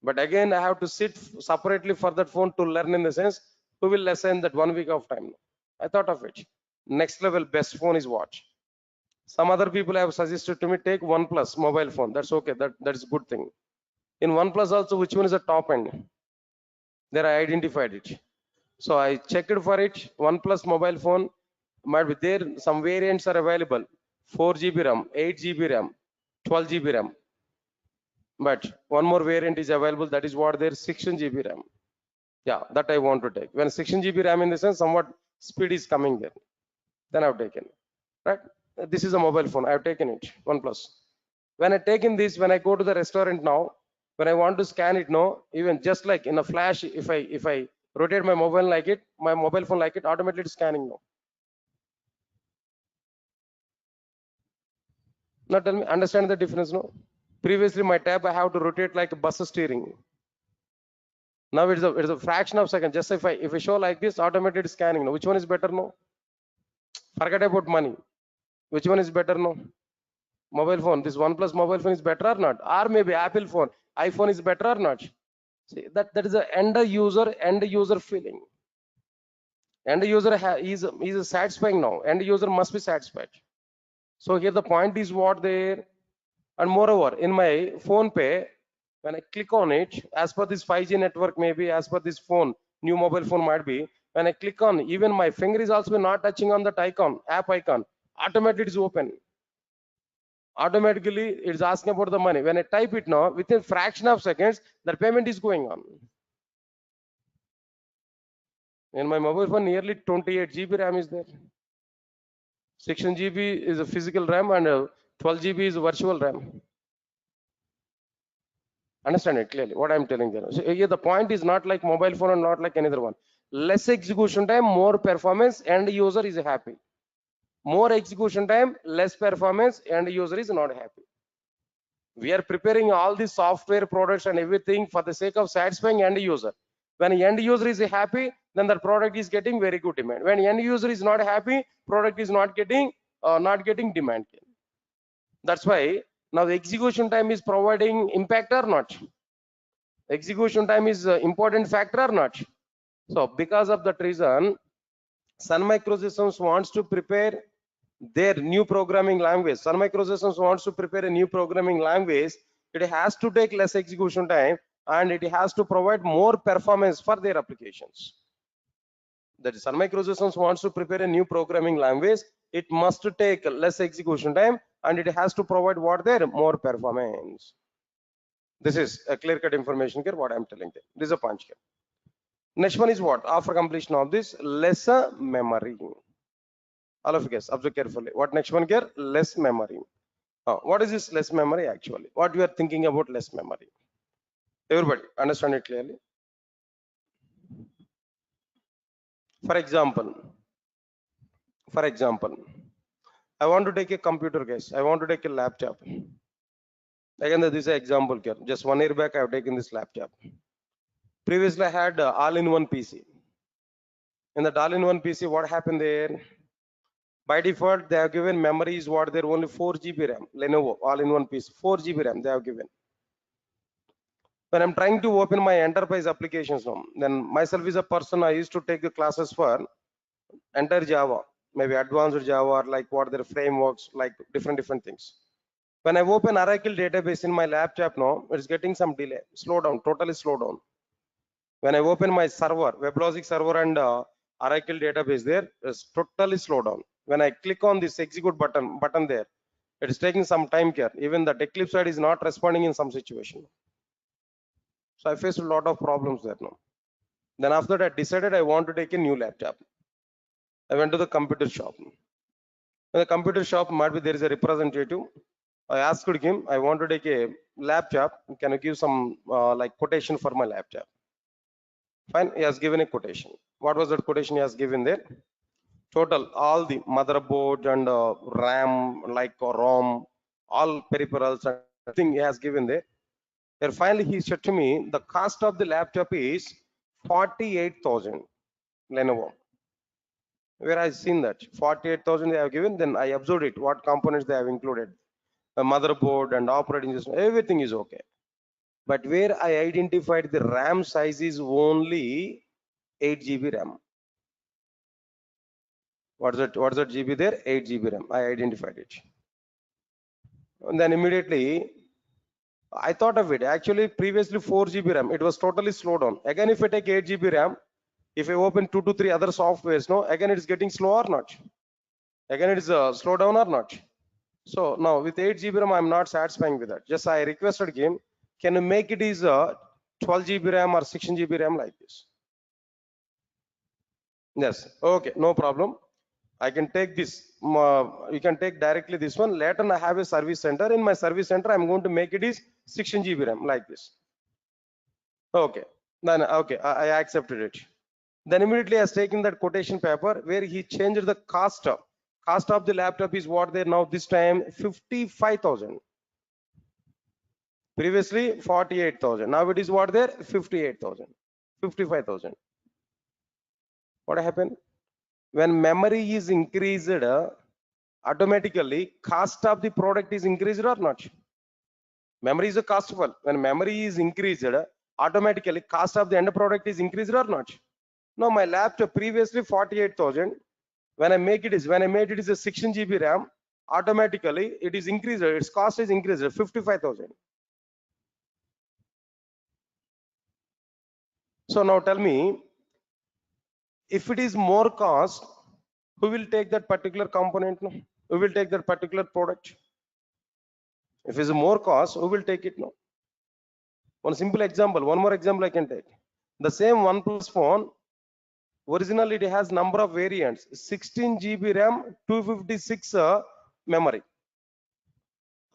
But again, I have to sit separately for that phone to learn, in the sense, who will lesson that 1 week of time. I thought of it. Next level best phone is what? Some other people have suggested to me, take OnePlus mobile phone. That's okay. That is a good thing. In OnePlus also, which one is the top end? There I identified it. So I checked for it. OnePlus mobile phone might be there. Some variants are available. 4 GB RAM, 8 GB RAM, 12 GB RAM. But one more variant is available. That is what there, 16 GB RAM. Yeah, that I want to take. When 16 GB RAM, in the sense, somewhat speed is coming there. Then I've taken. Right. This is a mobile phone. I've taken it. OnePlus. When I taken this, when I go to the restaurant now, when I want to scan it now, even just like in a flash, if I rotate my mobile like it, my mobile phone like it, automatically it's scanning now. Now tell me, understand the difference now? Previously my tab I have to rotate like a bus steering. Now it's a fraction of second. Just if I show like this, automated scanning now. Which one is better now? Forget about money. Which one is better now? Mobile phone. This OnePlus mobile phone is better or not? Or maybe Apple phone, iPhone is better or not? See, that is the end user feeling. End user is satisfying now. End user must be satisfied. So here the point is what there. And moreover, in my phone pay, when I click on it, as per this 5G network, maybe as per this phone, new mobile phone might be, When I click on, even my finger is also not touching on that icon, app icon, automatically it is open. Automatically it's asking about the money. When I type it now, within fraction of seconds, the payment is going on. In my mobile phone, nearly 28 GB RAM is there. 16 GB is a physical RAM and 12 GB is virtual RAM. Understand it clearly what I'm telling you. So here the point is not like mobile phone and not like another one. Less execution time, more performance, and user is happy. More execution time, less performance, and user is not happy. We are preparing all the software products and everything for the sake of satisfying end user. When end user is happy, then the product is getting very good demand. When end user is not happy, product is not getting demand. That's why now the execution time is providing impact or not. Execution time is important factor or not. So because of that reason, Sun Microsystems wants to prepare their new programming language. Sun Microsystems wants to prepare a new programming language. It has to take less execution time and it has to provide more performance for their applications. That is, Sun Microsystems wants to prepare a new programming language. It must take less execution time and it has to provide what there more performance. This is a clear-cut information here. What I'm telling you. This is a punch here. Next one is what? After completion of this, lesser memory. All of you guys observe carefully. What next one here? Less memory. What is this less memory actually? What you are thinking about less memory? Everybody understand it clearly. For example, I want to take a computer, guys. I want to take a laptop. Again, this is an example here. Just 1 year back, I have taken this laptop. Previously, I had all-in-one PC. In that all-in-one PC, what happened there? By default, they have given memory is what they're only 4 GB RAM. Lenovo all-in-one PC, 4 GB RAM they have given. When I'm trying to open my enterprise applications now, then myself is a person I used to take the classes for entire Java, maybe advanced Java, like what their frameworks, like different things. When I open Oracle database in my laptop now, it's getting some delay, slow down, totally slow down. When I open my server, WebLogic server and Oracle database there, it's totally slow down. When I click on this execute button there, it is taking some time here. Even the Eclipse side is not responding in some situation. So I faced a lot of problems there now. Then after that, I decided I want to take a new laptop. I went to the computer shop. In the computer shop, might be there is a representative. I asked him, I want to take a laptop. Can you give some like quotation for my laptop? Fine, he has given a quotation. What was that quotation he has given there? Total, all the motherboard and RAM, like ROM, all peripherals and everything he has given there. Then finally he said to me, the cost of the laptop is 48,000 Lenovo. Where I seen that 48,000 they have given, then I observed it, what components they have included. A motherboard and operating system, everything is okay. But where I identified the RAM size is only 8 GB RAM. What's that GB there? 8 GB RAM. I identified it. And then immediately I thought of it. Actually, previously 4 GB RAM, it was totally slowed down. Again, if I take 8 GB RAM, if I open 2 to 3 other softwares, no, again it is getting slow or not? Again it is slow down or not? So now with 8 GB RAM, I'm not satisfying with that. Just I requested him, can you make it is 12 GB RAM or 16 GB RAM like this? Yes, okay, no problem. I can take this. You can take directly this one. Later, I have a service center. In my service center, I'm going to make it is 16 GB RAM like this. Okay, then okay, I accepted it. Then immediately I was taking that quotation paper where he changed the cost of. Cost of the laptop is what there now this time 55,000. Previously 48,000. Now it is what there 58,000, 55,000. What happened? When memory is increased, automatically cost of the product is increased or not? Memory is a costful. When memory is increased, automatically cost of the end product is increased or not? No, my laptop previously 48,000. When I made it is a 16 GB RAM, automatically it is increased. Its cost is increased 55,000. So now tell me, If it is more cost, who will take that particular component? No? Who will take that particular product? If it's more cost, who will take it? No. One simple example, one more example I can take. The same OnePlus phone, originally it has number of variants, 16 GB RAM, 256 memory.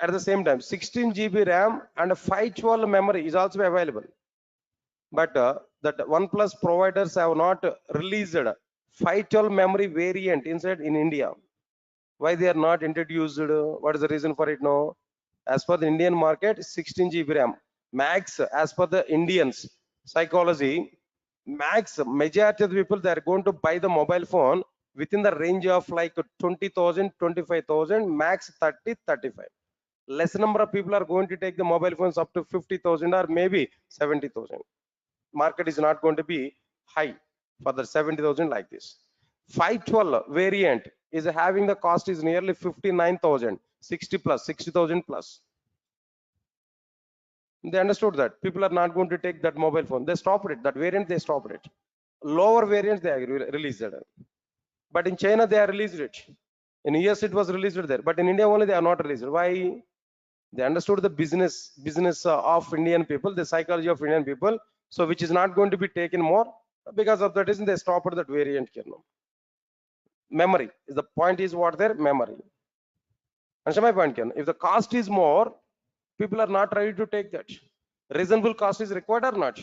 At the same time, 16 GB RAM and 512 memory is also available. But that OnePlus providers have not released 512 memory variant inside in India. Why they are not introduced? What is the reason for it? No, as per the Indian market, 16 GB RAM max. As per the Indians psychology, max majority of the people, they are going to buy the mobile phone within the range of like 20,000, 25,000, max 30, 35. Less number of people are going to take the mobile phones up to 50,000 or maybe 70,000. Market is not going to be high for the 70,000 like this. 512 variant is having the cost is nearly 59,000, 60 plus, 60,000 plus. They understood that people are not going to take that mobile phone. They stopped it. That variant, they stopped it. Lower variants, they released it. But in China, they are released it. In US, it was released there. But in India only, they are not released. Why? They understood the business of Indian people, the psychology of Indian people. So which is not going to be taken more. Because of that reason, they stopped that variant. Memory is the point is what their memory. Understand my point? If the cost is more, people are not ready to take that. Reasonable cost is required or not?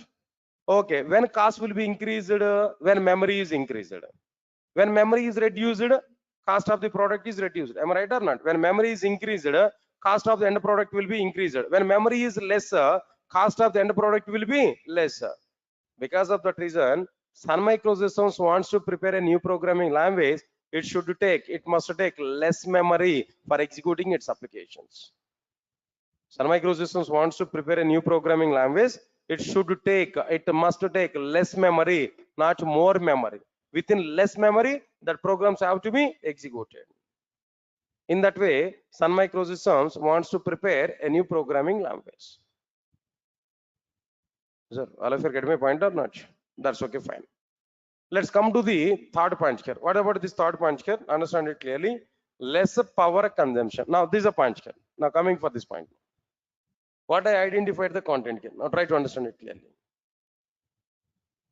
Okay, when cost will be increased, when memory is increased. When memory is reduced, cost of the product is reduced. Am I right or not? When memory is increased, cost of the end product will be increased. When memory is lesser, cost of the end product will be lesser. Because of that reason, Sun Microsystems wants to prepare a new programming language. It must take less memory for executing its applications. Sun Microsystems wants to prepare a new programming language. It must take less memory, not more memory. Within less memory, that programs have to be executed. In that way, Sun Microsystems wants to prepare a new programming language. Sir, all of you get my point or not? That's okay, fine. Let's come to the third point here. What about this third point here? Understand it clearly. Less power consumption. Now, this is a point here. Now, coming for this point. What I identified the content here. Now, try to understand it clearly.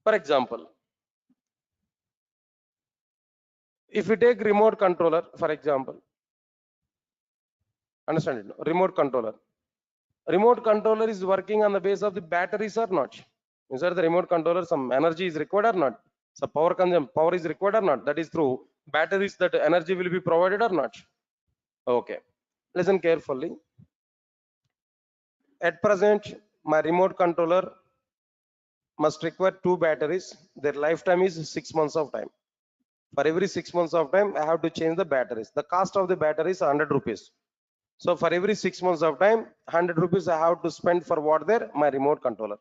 For example, if you take remote controller, for example, understand it. Remote controller. Remote controller is working on the base of the batteries or not? Inside the remote controller, some energy is required or not? Some power is required or not? That is through batteries that energy will be provided or not? Okay. Listen carefully. At present, my remote controller must require 2 batteries. Their lifetime is 6 months of time. For every 6 months of time, I have to change the batteries. The cost of the battery is 100 rupees. So for every 6 months of time, 100 rupees I have to spend for what there? My remote controller.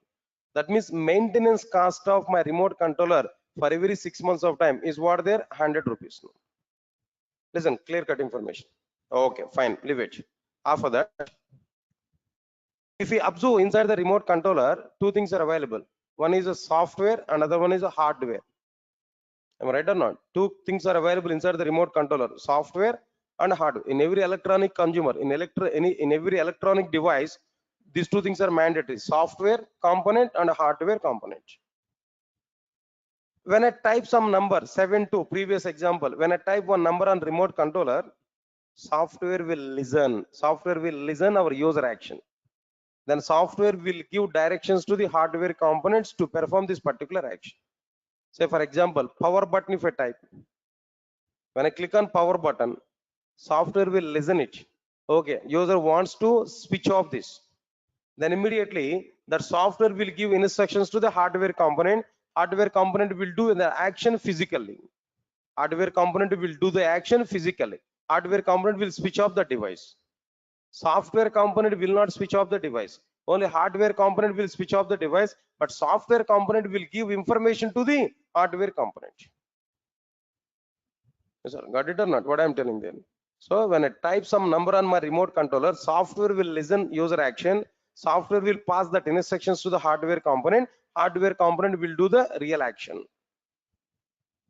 That means maintenance cost of my remote controller for every 6 months of time is what there? 100 rupees. Listen, clear cut information. Okay, fine, leave it. After that, if we observe inside the remote controller, 2 things are available. One is a software, another one is a hardware. Am I right or not? 2 things are available inside the remote controller: software and hardware. In every electronic consumer, in every electronic device, these 2 things are mandatory: software component and hardware component. When I type some number 72, previous example, when I type one number on remote controller, software will listen our user action. Then software will give directions to the hardware components to perform this particular action. Say for example, power button, if I type, when I click on power button, software will listen it. Okay, user wants to switch off this. Then immediately that software will give instructions to the hardware component. Hardware component will do the action physically. Hardware component will do the action physically. Hardware component will switch off the device. Software component will not switch off the device. Only hardware component will switch off the device, but software component will give information to the hardware component. Yes, sir. Got it or not? What I am telling them. So when I type some number on my remote controller, software will listen user action. Software will pass that instructions to the hardware component. Hardware component will do the real action.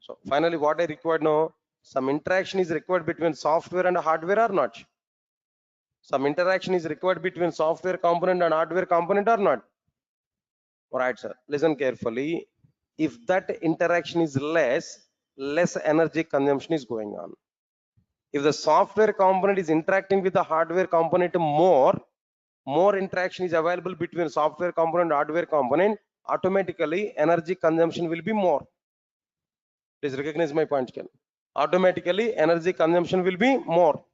So finally, what I required now, some interaction is required between software and hardware or not? Some interaction is required between software component and hardware component or not? All right, sir. Listen carefully. If that interaction is less energy consumption is going on. If the software component is interacting with the hardware component more interaction is available between software component and hardware component, automatically energy consumption will be more. Please recognize my point, Ken. Automatically energy consumption will be more.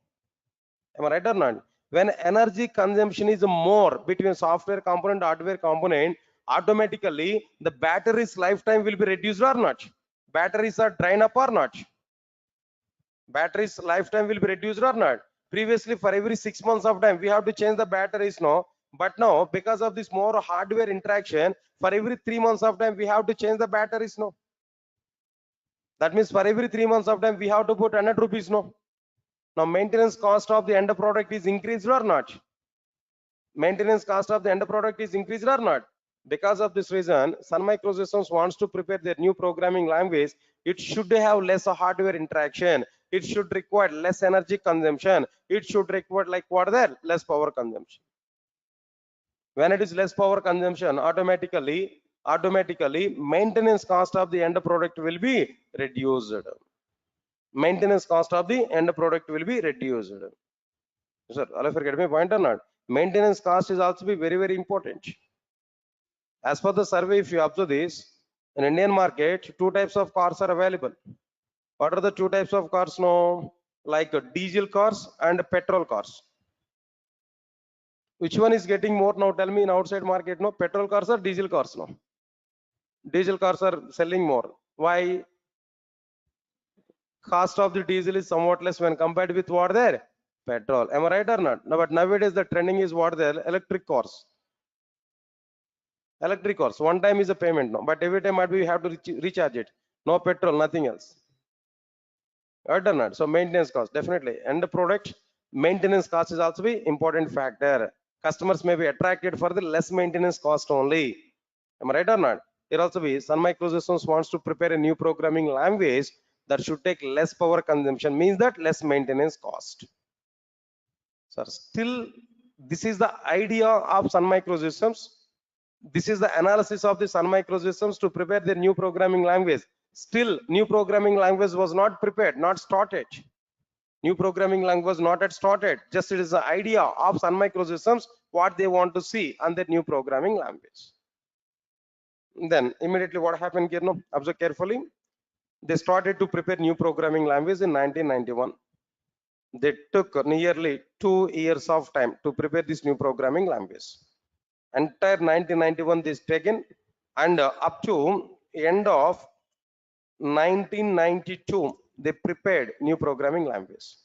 Am I right or not? When energy consumption is more between software component and hardware component, automatically the battery's lifetime will be reduced or not? Batteries are drain up or not? Battery's lifetime will be reduced or not? Previously, for every 6 months of time, we have to change the batteries now. But now, because of this more hardware interaction, for every 3 months of time, we have to change the batteries now. That means for every 3 months of time, we have to put 100 rupees now. Now, maintenance cost of the end product is increased or not? Maintenance cost of the end product is increased or not? Because of this reason, Sun Microsystems wants to prepare their new programming language. It should have less hardware interaction. It should require less energy consumption. It should require like what there? Less power consumption. When it is less power consumption, automatically maintenance cost of the end product will be reduced. Maintenance cost of the end product will be reduced. Sir, all of you get my point or not? Maintenance cost is also be very important. As per the survey, if you observe this, in Indian market, two types of cars are available. What are the two types of cars now? Like diesel cars and petrol cars. Which one is getting more now? Tell me in outside market, no? Petrol cars or diesel cars now? Diesel cars are selling more. Why? Cost of the diesel is somewhat less when compared with what there? Petrol. Am I right or not? No, but nowadays the trending is what there? Electric cars. Electric cars. One time is a payment now, but every time we have to recharge it. No petrol, nothing else. Right or not? So maintenance cost definitely. And the product maintenance cost is also be important factor. Customers may be attracted for the less maintenance cost only. Am I right or not? Here also be Sun Microsystems wants to prepare a new programming language that should take less power consumption, means that less maintenance cost. So still, this is the idea of Sun Microsystems. This is the analysis of the Sun Microsystems to prepare their new programming language. Still, new programming language was not prepared, not started. New programming language was not yet started. Just it is the idea of Sun Microsystems, what they want to see on their new programming language. Then immediately what happened here? No, observe carefully. They started to prepare new programming language in 1991. They took nearly 2 years of time to prepare this new programming language. Entire 1991 this taken, and up to end of 1992 they prepared new programming language.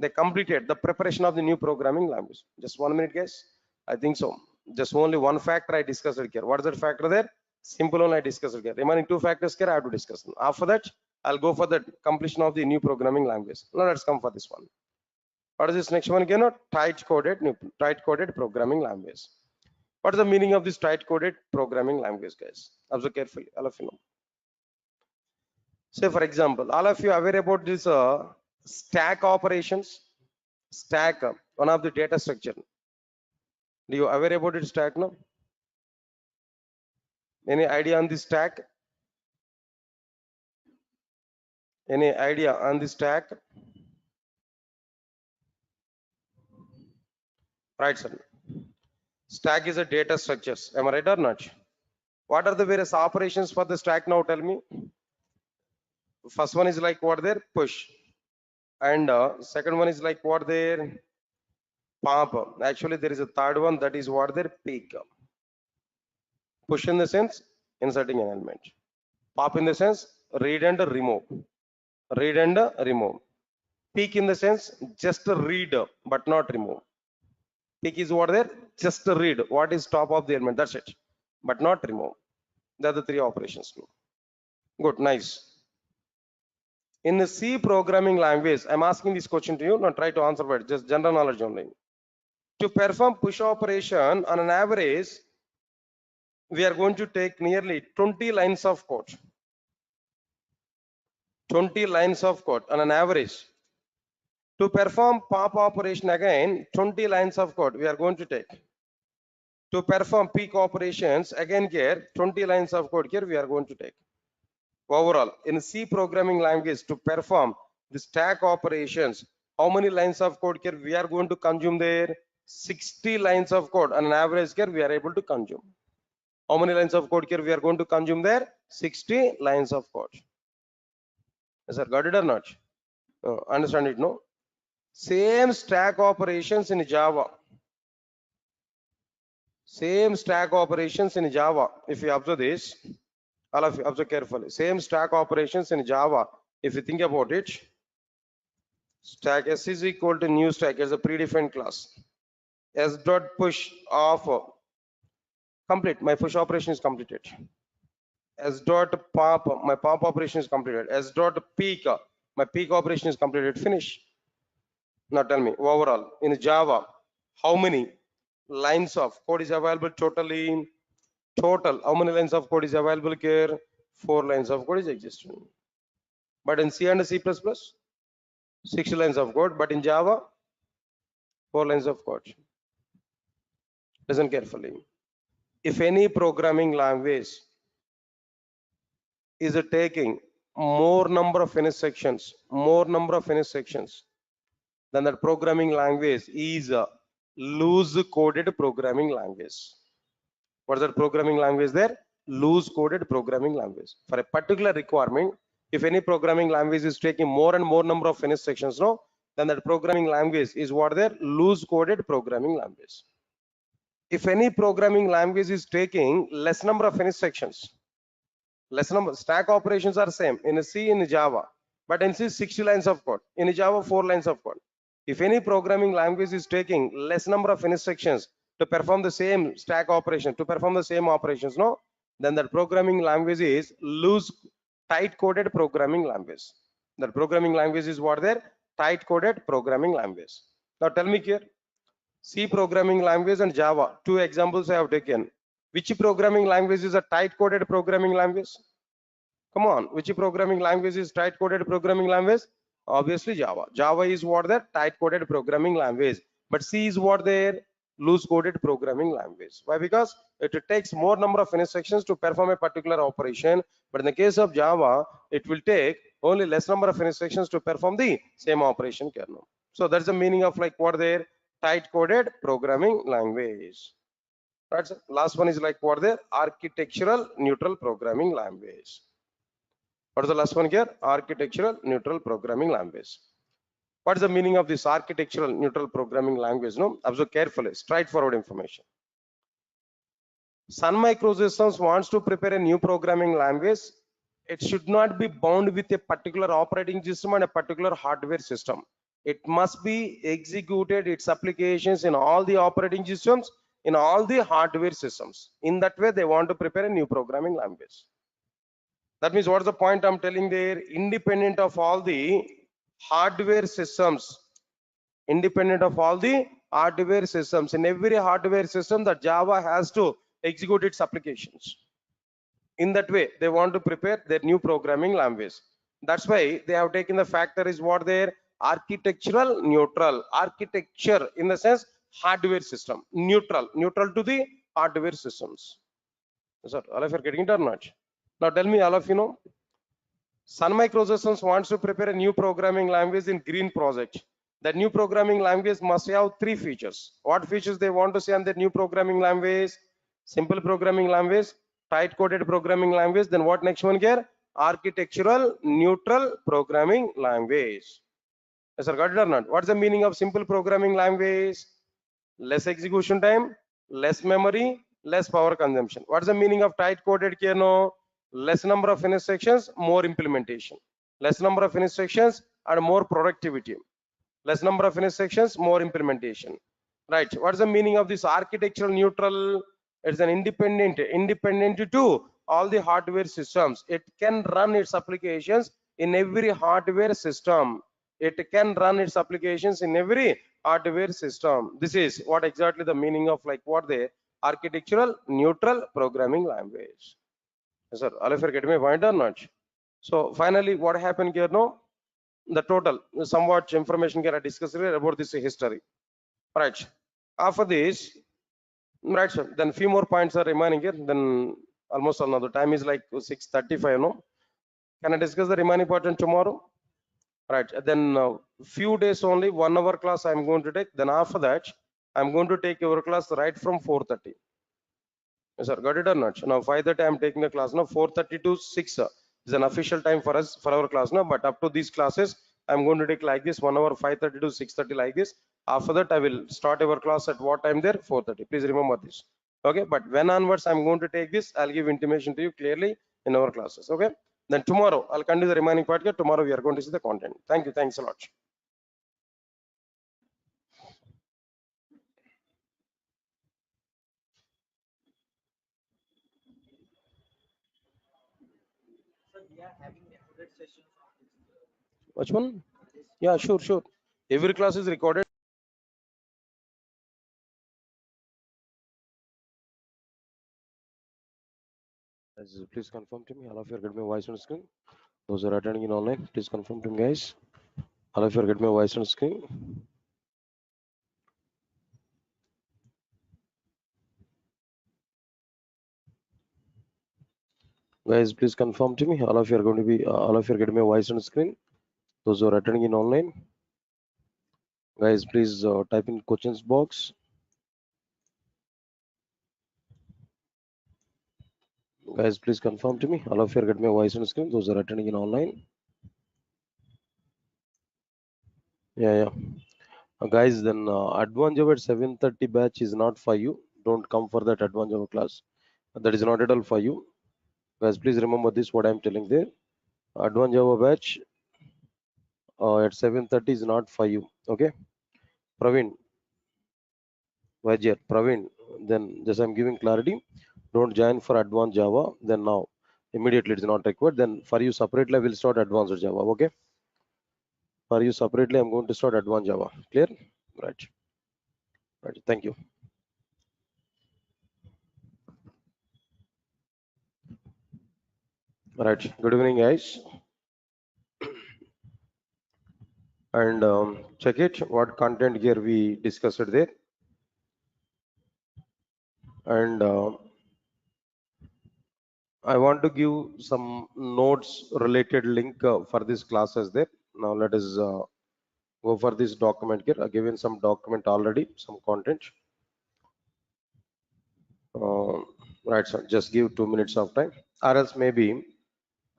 They completed the preparation of the new programming language. Just 1 minute, guys. I think so. Just only one factor I discussed here. What is that factor there? Simple one I discussed here. Remaining two factors here I have to discuss. After that, I'll go for the completion of the new programming language. Now let's come for this one. What is this next one again? Tight coded programming language. What is the meaning of this tight coded programming language, guys? Observe carefully, all of you know. Say for example, all of you are aware about this stack operations. Stack, one of the data structure. Do you aware about it stack now? Any idea on this stack? Any idea on this stack? Right, sir. Stack is a data structures. Am I right or not? What are the various operations for the stack now? Tell me. First one is like what there? Push. And second one is like what there? Pop. Actually, there is a third one, that is what there? Peak. Push in the sense inserting an element. Pop in the sense read and remove. Read and remove. Peak in the sense just read but not remove. Peak is what there? Just read what is top of the element. That's it. But not remove. They are the three operations. Good, nice. In the C programming language, I'm asking this question to you. Now try to answer it. Just general knowledge only. To perform push operation on an average, we are going to take nearly 20 lines of code. 20 lines of code on an average. To perform pop operation again, 20 lines of code we are going to take. To perform peak operations again here, 20 lines of code here we are going to take. Overall, in C programming language to perform the stack operations, how many lines of code here we are going to consume there? 60 lines of code on an average here we are able to consume. How many lines of code here we are going to consume there? 60 lines of code. Yes, sir, got it or not? Understand it, no? Same stack operations in Java. Same stack operations in Java. If you observe this, all of you observe carefully. Same stack operations in Java. If you think about it, stack S is equal to new stack as a predefined class. S dot push of complete. My push operation is completed. S dot pop, my pop operation is completed. S dot peak, my peak operation is completed. Finish. Now tell me overall in Java, how many lines of code is available totally? Total, how many lines of code is available here? 4 lines of code is existing. But in C and C++, 60 lines of code. But in Java, 4 lines of code. Listen carefully. If any programming language is taking more number of finish sections, then that programming language is a loose coded programming language. What is that programming language there? Loose coded programming language. For a particular requirement, if any programming language is taking more and more number of finish sections, no, then that programming language is what there? Loose coded programming language. If any programming language is taking less number of finish sections, less number stack operations are same in C in Java, but in C 60 lines of code, in Java 4 lines of code. If any programming language is taking less number of finish sections to perform the same stack operation, to perform the same operations, no, then that programming language is loose tight coded programming language. That programming language is what there? Tight coded programming language. Now tell me here, C programming language and Java, two examples I have taken. Which programming language is a tight coded programming language? Come on, which programming language is tight coded programming language? Obviously Java. Java is what the tight coded programming language, but C is what their loose coded programming language. Why? Because it takes more number of instructions to perform a particular operation, but in the case of Java, it will take only less number of instructions to perform the same operation kernel. So that's the meaning of like what their tight coded programming language. Right. Last one is like what their architectural neutral programming language. What is the last one here? Architectural neutral programming language. What is the meaning of this architectural neutral programming language? No, observe carefully. Straightforward information. Sun Microsystems wants to prepare a new programming language. It should not be bound with a particular operating system and a particular hardware system. It must be executed its applications in all the operating systems, in all the hardware systems. In that way, they want to prepare a new programming language. That means what's the point I'm telling there? Independent of all the hardware systems, independent of all the hardware systems, in every hardware system that Java has to execute its applications. In that way, they want to prepare their new programming language. That's why they have taken the factor is what their architectural neutral, architecture in the sense hardware system, neutral to the hardware systems. Sir, all of you are getting it or not? Now tell me, all of you know, Sun Microsystems wants to prepare a new programming language in green project. That new programming language must have 3 features. What features they want to see on the new programming language? Simple programming language, tight coded programming language. Then what next one here? Architectural neutral programming language. Yes, sir, got it or not? What's the meaning of simple programming language? Less execution time, less memory, less power consumption. What's the meaning of tight coded here? No, less number of instructions, more implementation. Less number of instructions and more productivity. Less number of instructions, more implementation. Right. What's the meaning of this architectural neutral? It's an independent to all the hardware systems. It can run its applications in every hardware system. It can run its applications in every hardware system. This is what exactly the meaning of like what the architectural neutral programming language. Yes, sir, all of you are getting my point or not? So finally, what happened here? No, the total somewhat information can I discuss here about this history. Right. After this, right, sir. Then few more points are remaining here. Then almost another time is like 6:35. No, can I discuss the remaining part on tomorrow? Right. Then few days only 1 hour class I'm going to take. Then after that, I'm going to take your class right from 4:30. Yes, sir, got it or not? Now 5:30 I'm taking the class. Now 4:30 to 6 is an official time for us for our class. Now, but up to these classes, I'm going to take like this 1 hour 5:30 to 6:30 like this. After that, I will start our class at what time there? 4:30. Please remember this. Okay, but when onwards I'm going to take this, I'll give intimation to you clearly in our classes. Okay. Then tomorrow I'll continue the remaining part here. Tomorrow we are going to see the content. Thank you. Thanks a lot. Which one? Yeah, sure, sure. Every class is recorded. Please confirm to me. All of you are getting my voice on screen. Those who are attending in online, please confirm to me, guys. All of you are getting my voice on screen. Guys, please confirm to me. All of you are going to be. All of you are getting my voice on screen. Those who are attending in online, guys, please type in questions box. Guys, please confirm to me. All of you are getting my voice on screen. Those who are attending in online. Yeah, yeah. Guys, then advanced Java at 7:30 batch is not for you. Don't come for that advanced Java class. That is not at all for you. Guys, please remember this. What I'm telling there. Advanced Java batch at 7:30 is not for you. Okay, Praveen, Vajir, Praveen. Then just I'm giving clarity. Don't join for advanced Java. Then now immediately it's not required. Then for you separately, I will start advanced Java. Okay, for you separately, I'm going to start advanced Java. Clear? Right. Right. Thank you. Right. Good evening, guys. And check it. What content here we discussed there. And I want to give some notes related link for this classes there. Now let us go for this document here. I given some document already, some content. Uh, right, so just give 2 minutes of time, or else maybe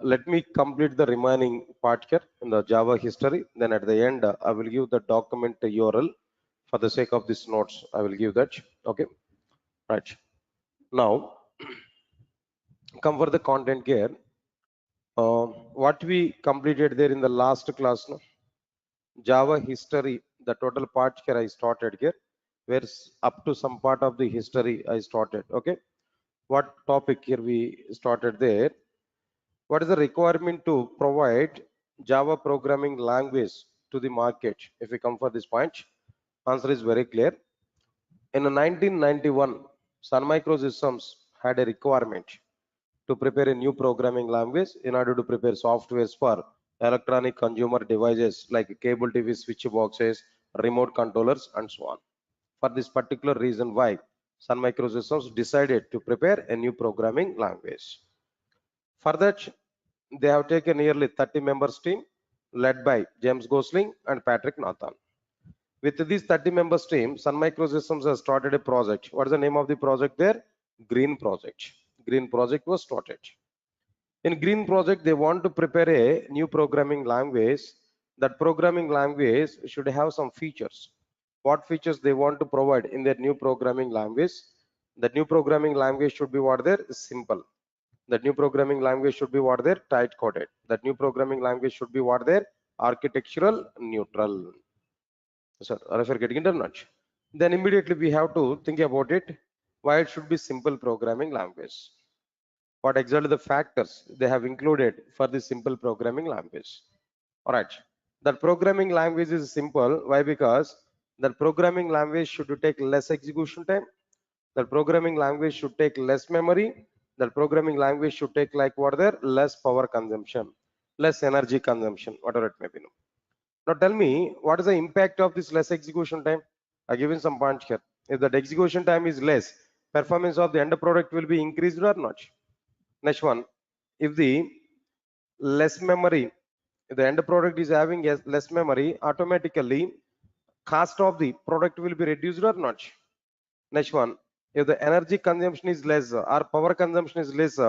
let me complete the remaining part here in the Java history. Then at the end, I will give the document URL for the sake of this notes. I will give that. Okay, right. Now come for the content here. What we completed there in the last class, no? Java history, the total part here I started here, where up to some part of the history I started. Okay, what topic here we started there? What is the requirement to provide Java programming language to the market? If we come for this point, answer is very clear. In 1991, Sun Microsystems had a requirement to prepare a new programming language in order to prepare softwares for electronic consumer devices like cable TV switch boxes, remote controllers, and so on. For this particular reason why Sun Microsystems decided to prepare a new programming language. For that, they have taken nearly 30 members team led by James Gosling and Patrick Nathan. With this 30 members team, Sun Microsystems has started a project. What is the name of the project there? Green Project. Green Project was started. In Green Project, they want to prepare a new programming language. That programming language should have some features. What features they want to provide in their new programming language? That new programming language should be what there? Simple. That new programming language should be what there? Tight coded. That new programming language should be what there? Architectural neutral. Sir, are you getting it or not? Then immediately we have to think about it. Why it should be simple programming language? What exactly the factors they have included for this simple programming language? All right. That programming language is simple. Why? Because that programming language should take less execution time. That programming language should take less memory. That programming language should take like what there less power consumption. less energy consumption, whatever it may be. Now tell me, what is the impact of this less execution time? I given some points here. If the execution time is less, performance of the end product will be increased or not? Next one, if the less memory, if the end product is having less memory, automatically cost of the product will be reduced or not? Next one, if the energy consumption is less or power consumption is less,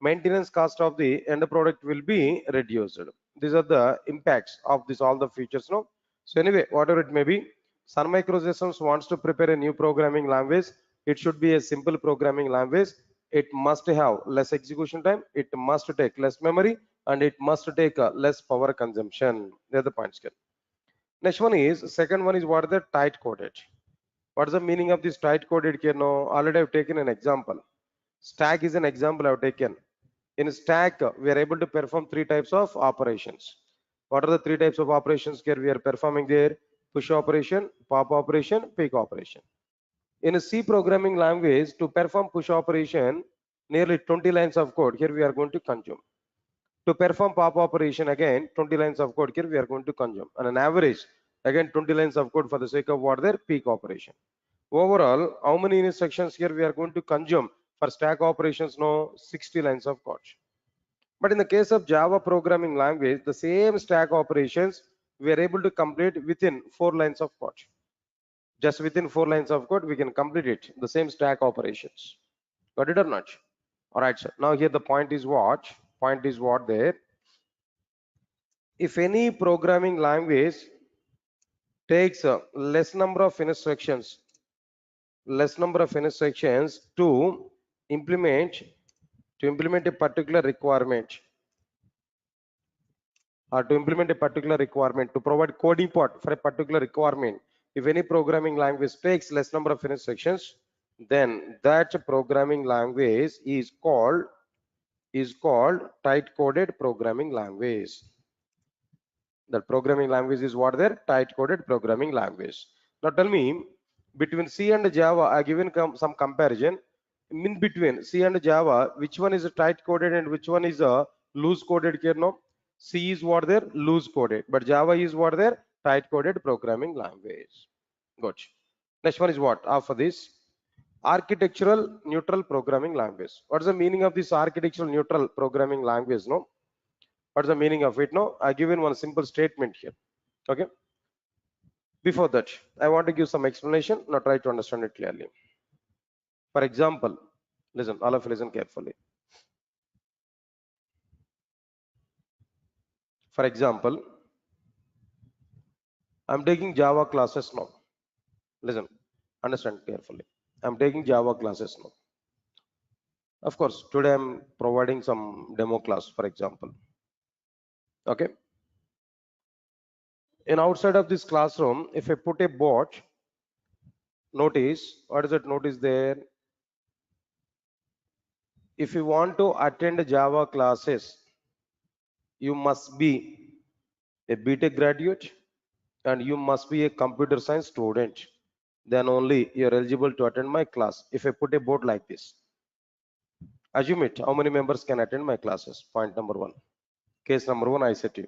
maintenance cost of the end product will be reduced. These are the impacts of this all the features. No. So anyway, whatever it may be, Sun Microsystems wants to prepare a new programming language. It should be a simple programming language. It must have less execution time. It must take less memory, and it must take less power consumption. They're the points. Next one is second one is what are the tight coded. What's the meaning of this tight coded here? No, already I've taken an example. Stack is an example I've taken. In stack, we are able to perform three types of operations. What are the three types of operations here we are performing there? Push operation, pop operation, pick operation. In a C programming language, to perform push operation, nearly 20 lines of code here we are going to consume. To perform pop operation, again 20 lines of code here we are going to consume. On an average, again 20 lines of code for the sake of what their peak operation. Overall, how many instructions here we are going to consume for stack operations? No, 60 lines of code. But in the case of Java programming language, the same stack operations we are able to complete within 4 lines of code. Just within 4 lines of code, we can complete it, the same stack operations. Got it or not? All right, sir. Now here the point is what? Point is what there. If any programming language takes a less number of instructions to implement a particular requirement, or to implement a particular requirement, to provide coding part for a particular requirement, if any programming language takes less number of instructions, then that programming language is called tight coded programming language. That programming language is what their tight coded programming language. Now tell me, between C and Java, I given some comparison. In between C and Java, which one is a tight coded and which one is a loose coded here? No, C is what their loose coded, but Java is what their tight coded programming language. Good. Next one is what? After this, architectural neutral programming language. What is the meaning of this architectural neutral programming language? No, what's the meaning of it? No, I given one simple statement here. Okay. Before that, I want to give some explanation. Now try to understand it clearly. For example, listen, all of you listen carefully. For example, I'm taking Java classes now. Listen, understand carefully. I'm taking Java classes now. Of course, today I'm providing some demo class, for example. Okay. In outside of this classroom, if I put a bot, notice, what is that notice there? If you want to attend Java classes, you must be a BTech graduate and you must be a computer science student. Then only you're eligible to attend my class. If I put a board like this, assume it, how many members can attend my classes? Point number one. Case number one, I said to you.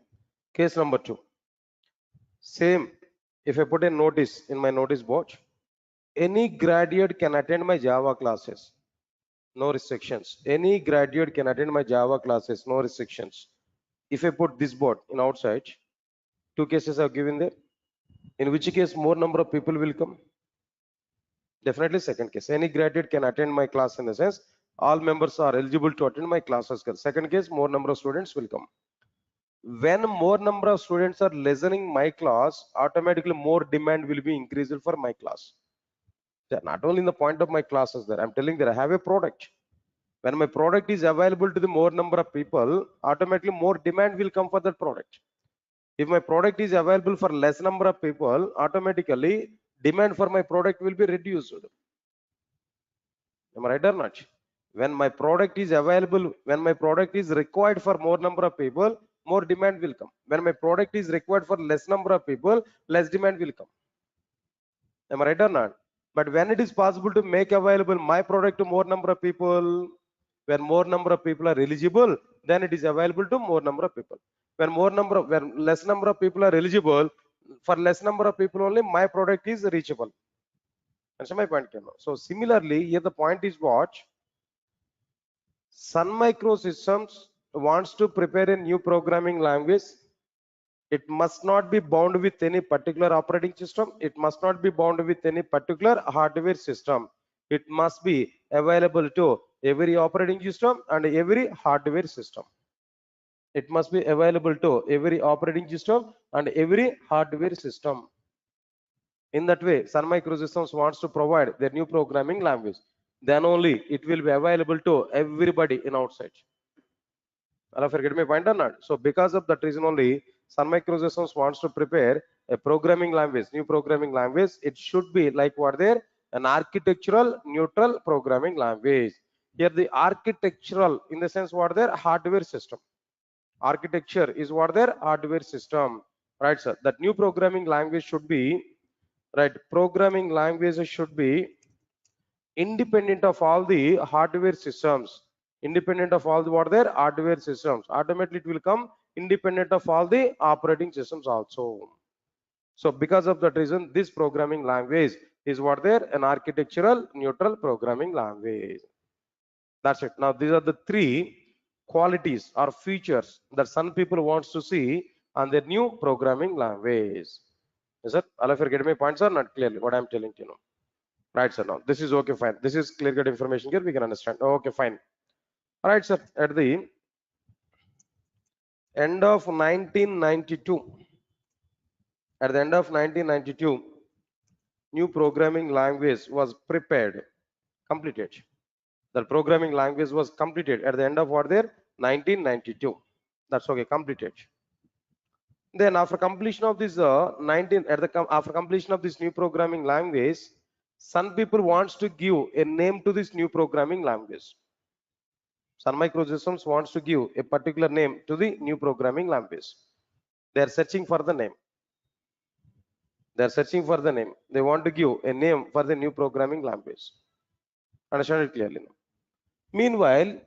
Case number two, same. If I put a notice in my notice board, any graduate can attend my Java classes. No restrictions. Any graduate can attend my Java classes. No restrictions. If I put this board in outside, two cases I've given there. In which case more number of people will come? Definitely second case. Any graduate can attend my class, in the sense all members are eligible to attend my classes. Second case, more number of students will come. When more number of students are listening my class, automatically more demand will be increased for my class. Not only in the point of my classes there, I'm telling that I have a product. When my product is available to the more number of people, automatically more demand will come for that product. If my product is available for less number of people, automatically demand for my product will be reduced. Am I right or not? When my product is available, when my product is required for more number of people, more demand will come. When my product is required for less number of people, less demand will come. Am I right or not? But when it is possible to make available my product to more number of people, When more number of people are eligible, then it is available to more number of people. When less number of people are eligible, for less number of people only my product is reachable. That's my point. So similarly, here the point is what Sun Microsystems wants to prepare a new programming language. It must not be bound with any particular operating system. It must not be bound with any particular hardware system. It must be available to every operating system and every hardware system. It must be available to every operating system and every hardware system. In that way, Sun Microsystems wants to provide their new programming language. Then only it will be available to everybody in outside. I'll forget my point or not. So because of that reason only, Sun Microsystems wants to prepare a programming language, new programming language. It should be like what there, an architectural neutral programming language. Here the architectural in the sense what there, hardware system. Architecture is what their hardware system, right, sir? That new programming language should be, right? Programming languages should be independent of all the hardware systems, independent of all the what their hardware systems. Automatically it will come independent of all the operating systems also. So because of that reason, this programming language is what there, an architectural neutral programming language. That's it. Now these are the three qualities or features that some people wants to see on their new programming language. Is it? All of you getting my points or not clearly what I'm telling you now? Right, sir. Now this is okay, fine. This is clear cut information here. We can understand. Okay, fine. All right, sir. At the end of 1992, at the end of 1992, new programming language was prepared, completed. The programming language was completed at the end of what there 1992. That's okay, completed. Then after completion of this after completion of this new programming language, some people wants to give a name to this new programming language. Sun Microsystems wants to give a particular name to the new programming language. They are searching for the name. They are searching for the name. They want to give a name for the new programming language. Understand it clearly now. Meanwhile,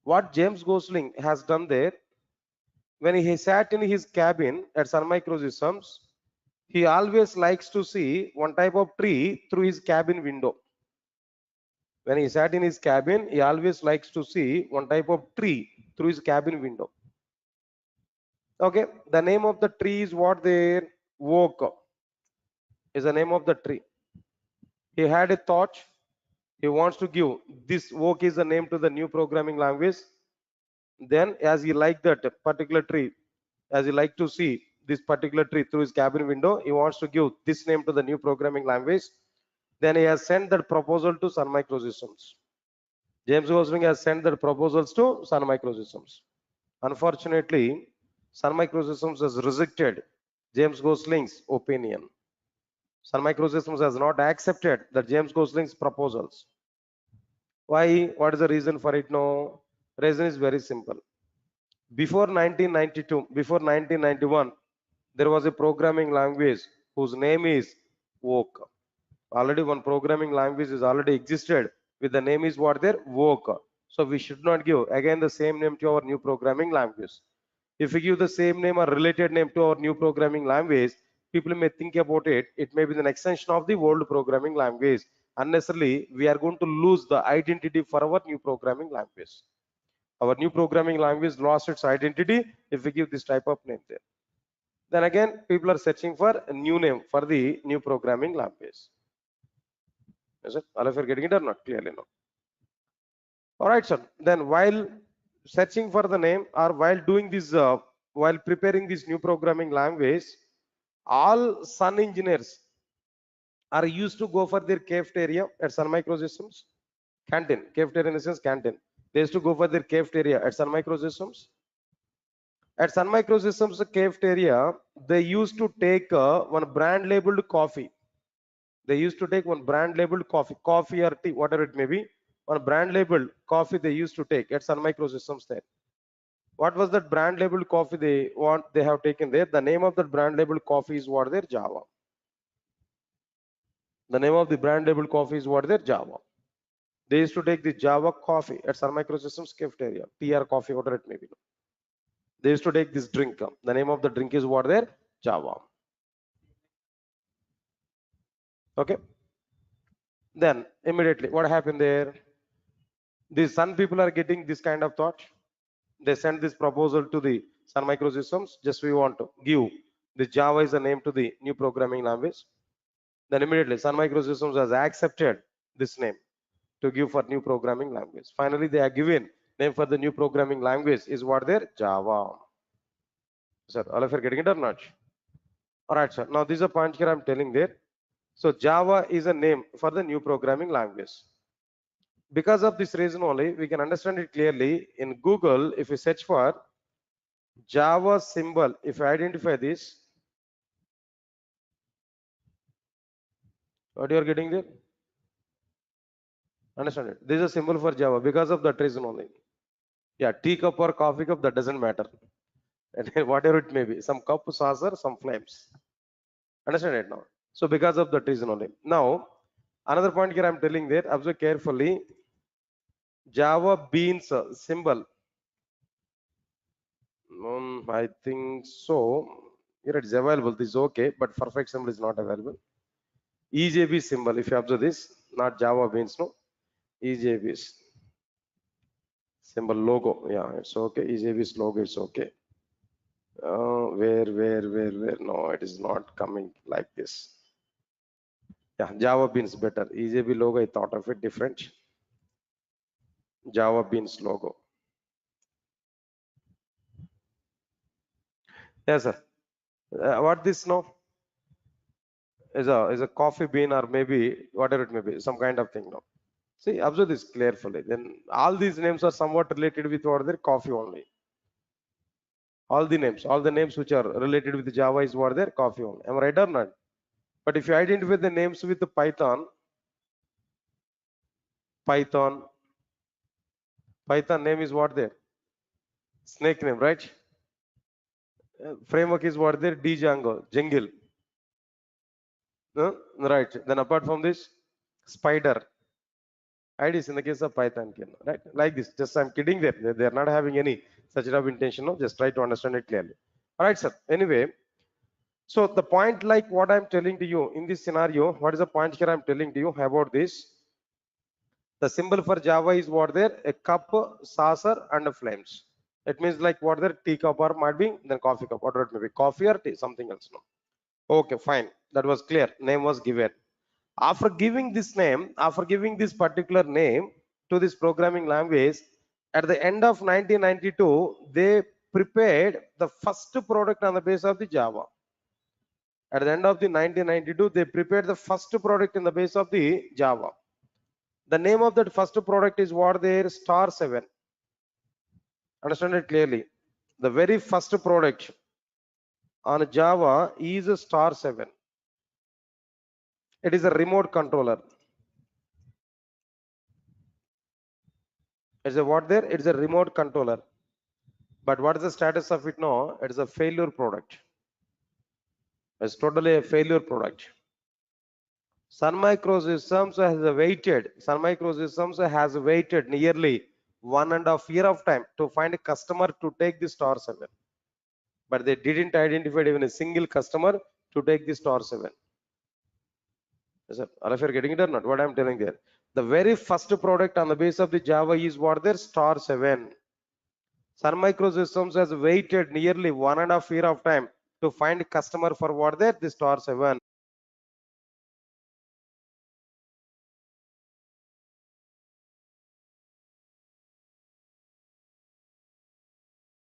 what James Gosling has done there, when he sat in his cabin at Sun Microsystems, he always likes to see one type of tree through his cabin window. When he sat in his cabin, he always likes to see one type of tree through his cabin window. Okay, the name of the tree is what there? Oak is the name of the tree. He had a thought. He wants to give this oak is the name to the new programming language. Then, as he liked that particular tree, as he liked to see this particular tree through his cabin window, he wants to give this name to the new programming language. Then he has sent that proposal to Sun Microsystems. James Gosling has sent that proposals to Sun Microsystems. Unfortunately, Sun Microsystems has rejected James Gosling's opinion. Sun Microsystems has not accepted the James Gosling's proposals. Why? What is the reason for it? No, reason is very simple. Before 1992, before 1991, there was a programming language whose name is Voc. Already one programming language is already existed with the name is what there? Voc. So we should not give again the same name to our new programming language. If we give the same name or related name to our new programming language, people may think about it. It may be an extension of the old programming language. Unnecessarily, we are going to lose the identity for our new programming language. Our new programming language lost its identity if we give this type of name there. Then again, people are searching for a new name for the new programming language. Is it? All of you are getting it or not? Clearly, no. All right, sir. Then while searching for the name or while doing this, while preparing this new programming language, all Sun engineers are used to go for their cafeteria at Sun Microsystems. Canteen, cafeteria in the sense canteen. They used to go for their cafeteria at Sun Microsystems. At Sun Microsystems cafeteria, they used to take one brand labeled coffee. They used to take one brand labeled coffee or tea, whatever it may be. One brand labeled coffee they used to take at Sun Microsystems there. What was that brand labeled coffee they have taken there? The name of that brand labeled coffee is what there? Java. The name of the brand labeled coffee is what there? Java. They used to take the Java coffee at Sun Microsystems cafeteria, TR coffee, whatever it may be. They used to take this drink. The name of the drink is what there? Java. Okay. Then immediately, what happened there? These Sun people are getting this kind of thought. They sent this proposal to the Sun Microsystems. Just we want to give the Java is a name to the new programming language. Then immediately Sun Microsystems has accepted this name to give for new programming language. Finally, they are given name for the new programming language is what there? Java. Sir, all of you are getting it or not? All right, sir. Now this is a point here I'm telling there. So Java is a name for the new programming language. Because of this reason only, we can understand it clearly. In Google, if you search for Java symbol, if you identify this, what you are getting there? Understand it? This is a symbol for Java because of that reason only. Yeah, tea cup or coffee cup, that doesn't matter. Whatever it may be, some cup, saucer, some flames. Understand it now? So because of that reason only. Now, another point here I'm telling there, observe carefully. Java beans symbol. I think so. Here it is available. This is okay, but perfect symbol is not available. EJB symbol, if you observe this, not Java beans, no. EJB's symbol logo. Yeah, it's okay. EJB's logo is okay. Where? No, it is not coming like this. Yeah, Java beans better. EJB logo, I thought of it different. Java beans logo. Yes, sir. What this now? Is a coffee bean or maybe whatever it may be, some kind of thing now. See, observe this carefully. Then all these names are somewhat related with what their coffee only. All the names which are related with Java is what their coffee only. Am I right or not? But if you identify the names with the Python name is what there? Snake name, right? Framework is what there? Django, Jungle. Right. Then apart from this, Spider. IDs in the case of Python, right? Like this. Just I'm kidding there. They are not having any such of intention. No, just try to understand it clearly. All right, sir. Anyway, so the point like what I'm telling to you in this scenario, what is the point here I'm telling to you about this? The symbol for Java is what there? A cup, saucer, and a flames. It means like what there? Tea cup or might be then coffee cup. Whatever it may be, coffee or tea, something else. No. Okay, fine. That was clear. Name was given. After giving this name, after giving this particular name to this programming language, at the end of 1992, they prepared the first product on the basis of the Java. At the end of the 1992, they prepared the first product in the base of the Java. The name of that first product is what there? Star 7. Understand it clearly. The very first product on Java is a Star 7. It is a remote controller. It's a what there? It's a remote controller. But what is the status of it now? It is a failure product. It's totally a failure product. Sun Microsystems has waited nearly 1.5 years of time to find a customer to take the Star 7. But they didn't identify even a single customer to take the Star 7. Yes, all of you are getting it or not? What I'm telling there. The very first product on the base of the Java is what their Star 7. Sun Microsystems has waited nearly 1.5 years of time to find a customer for what their the Star 7.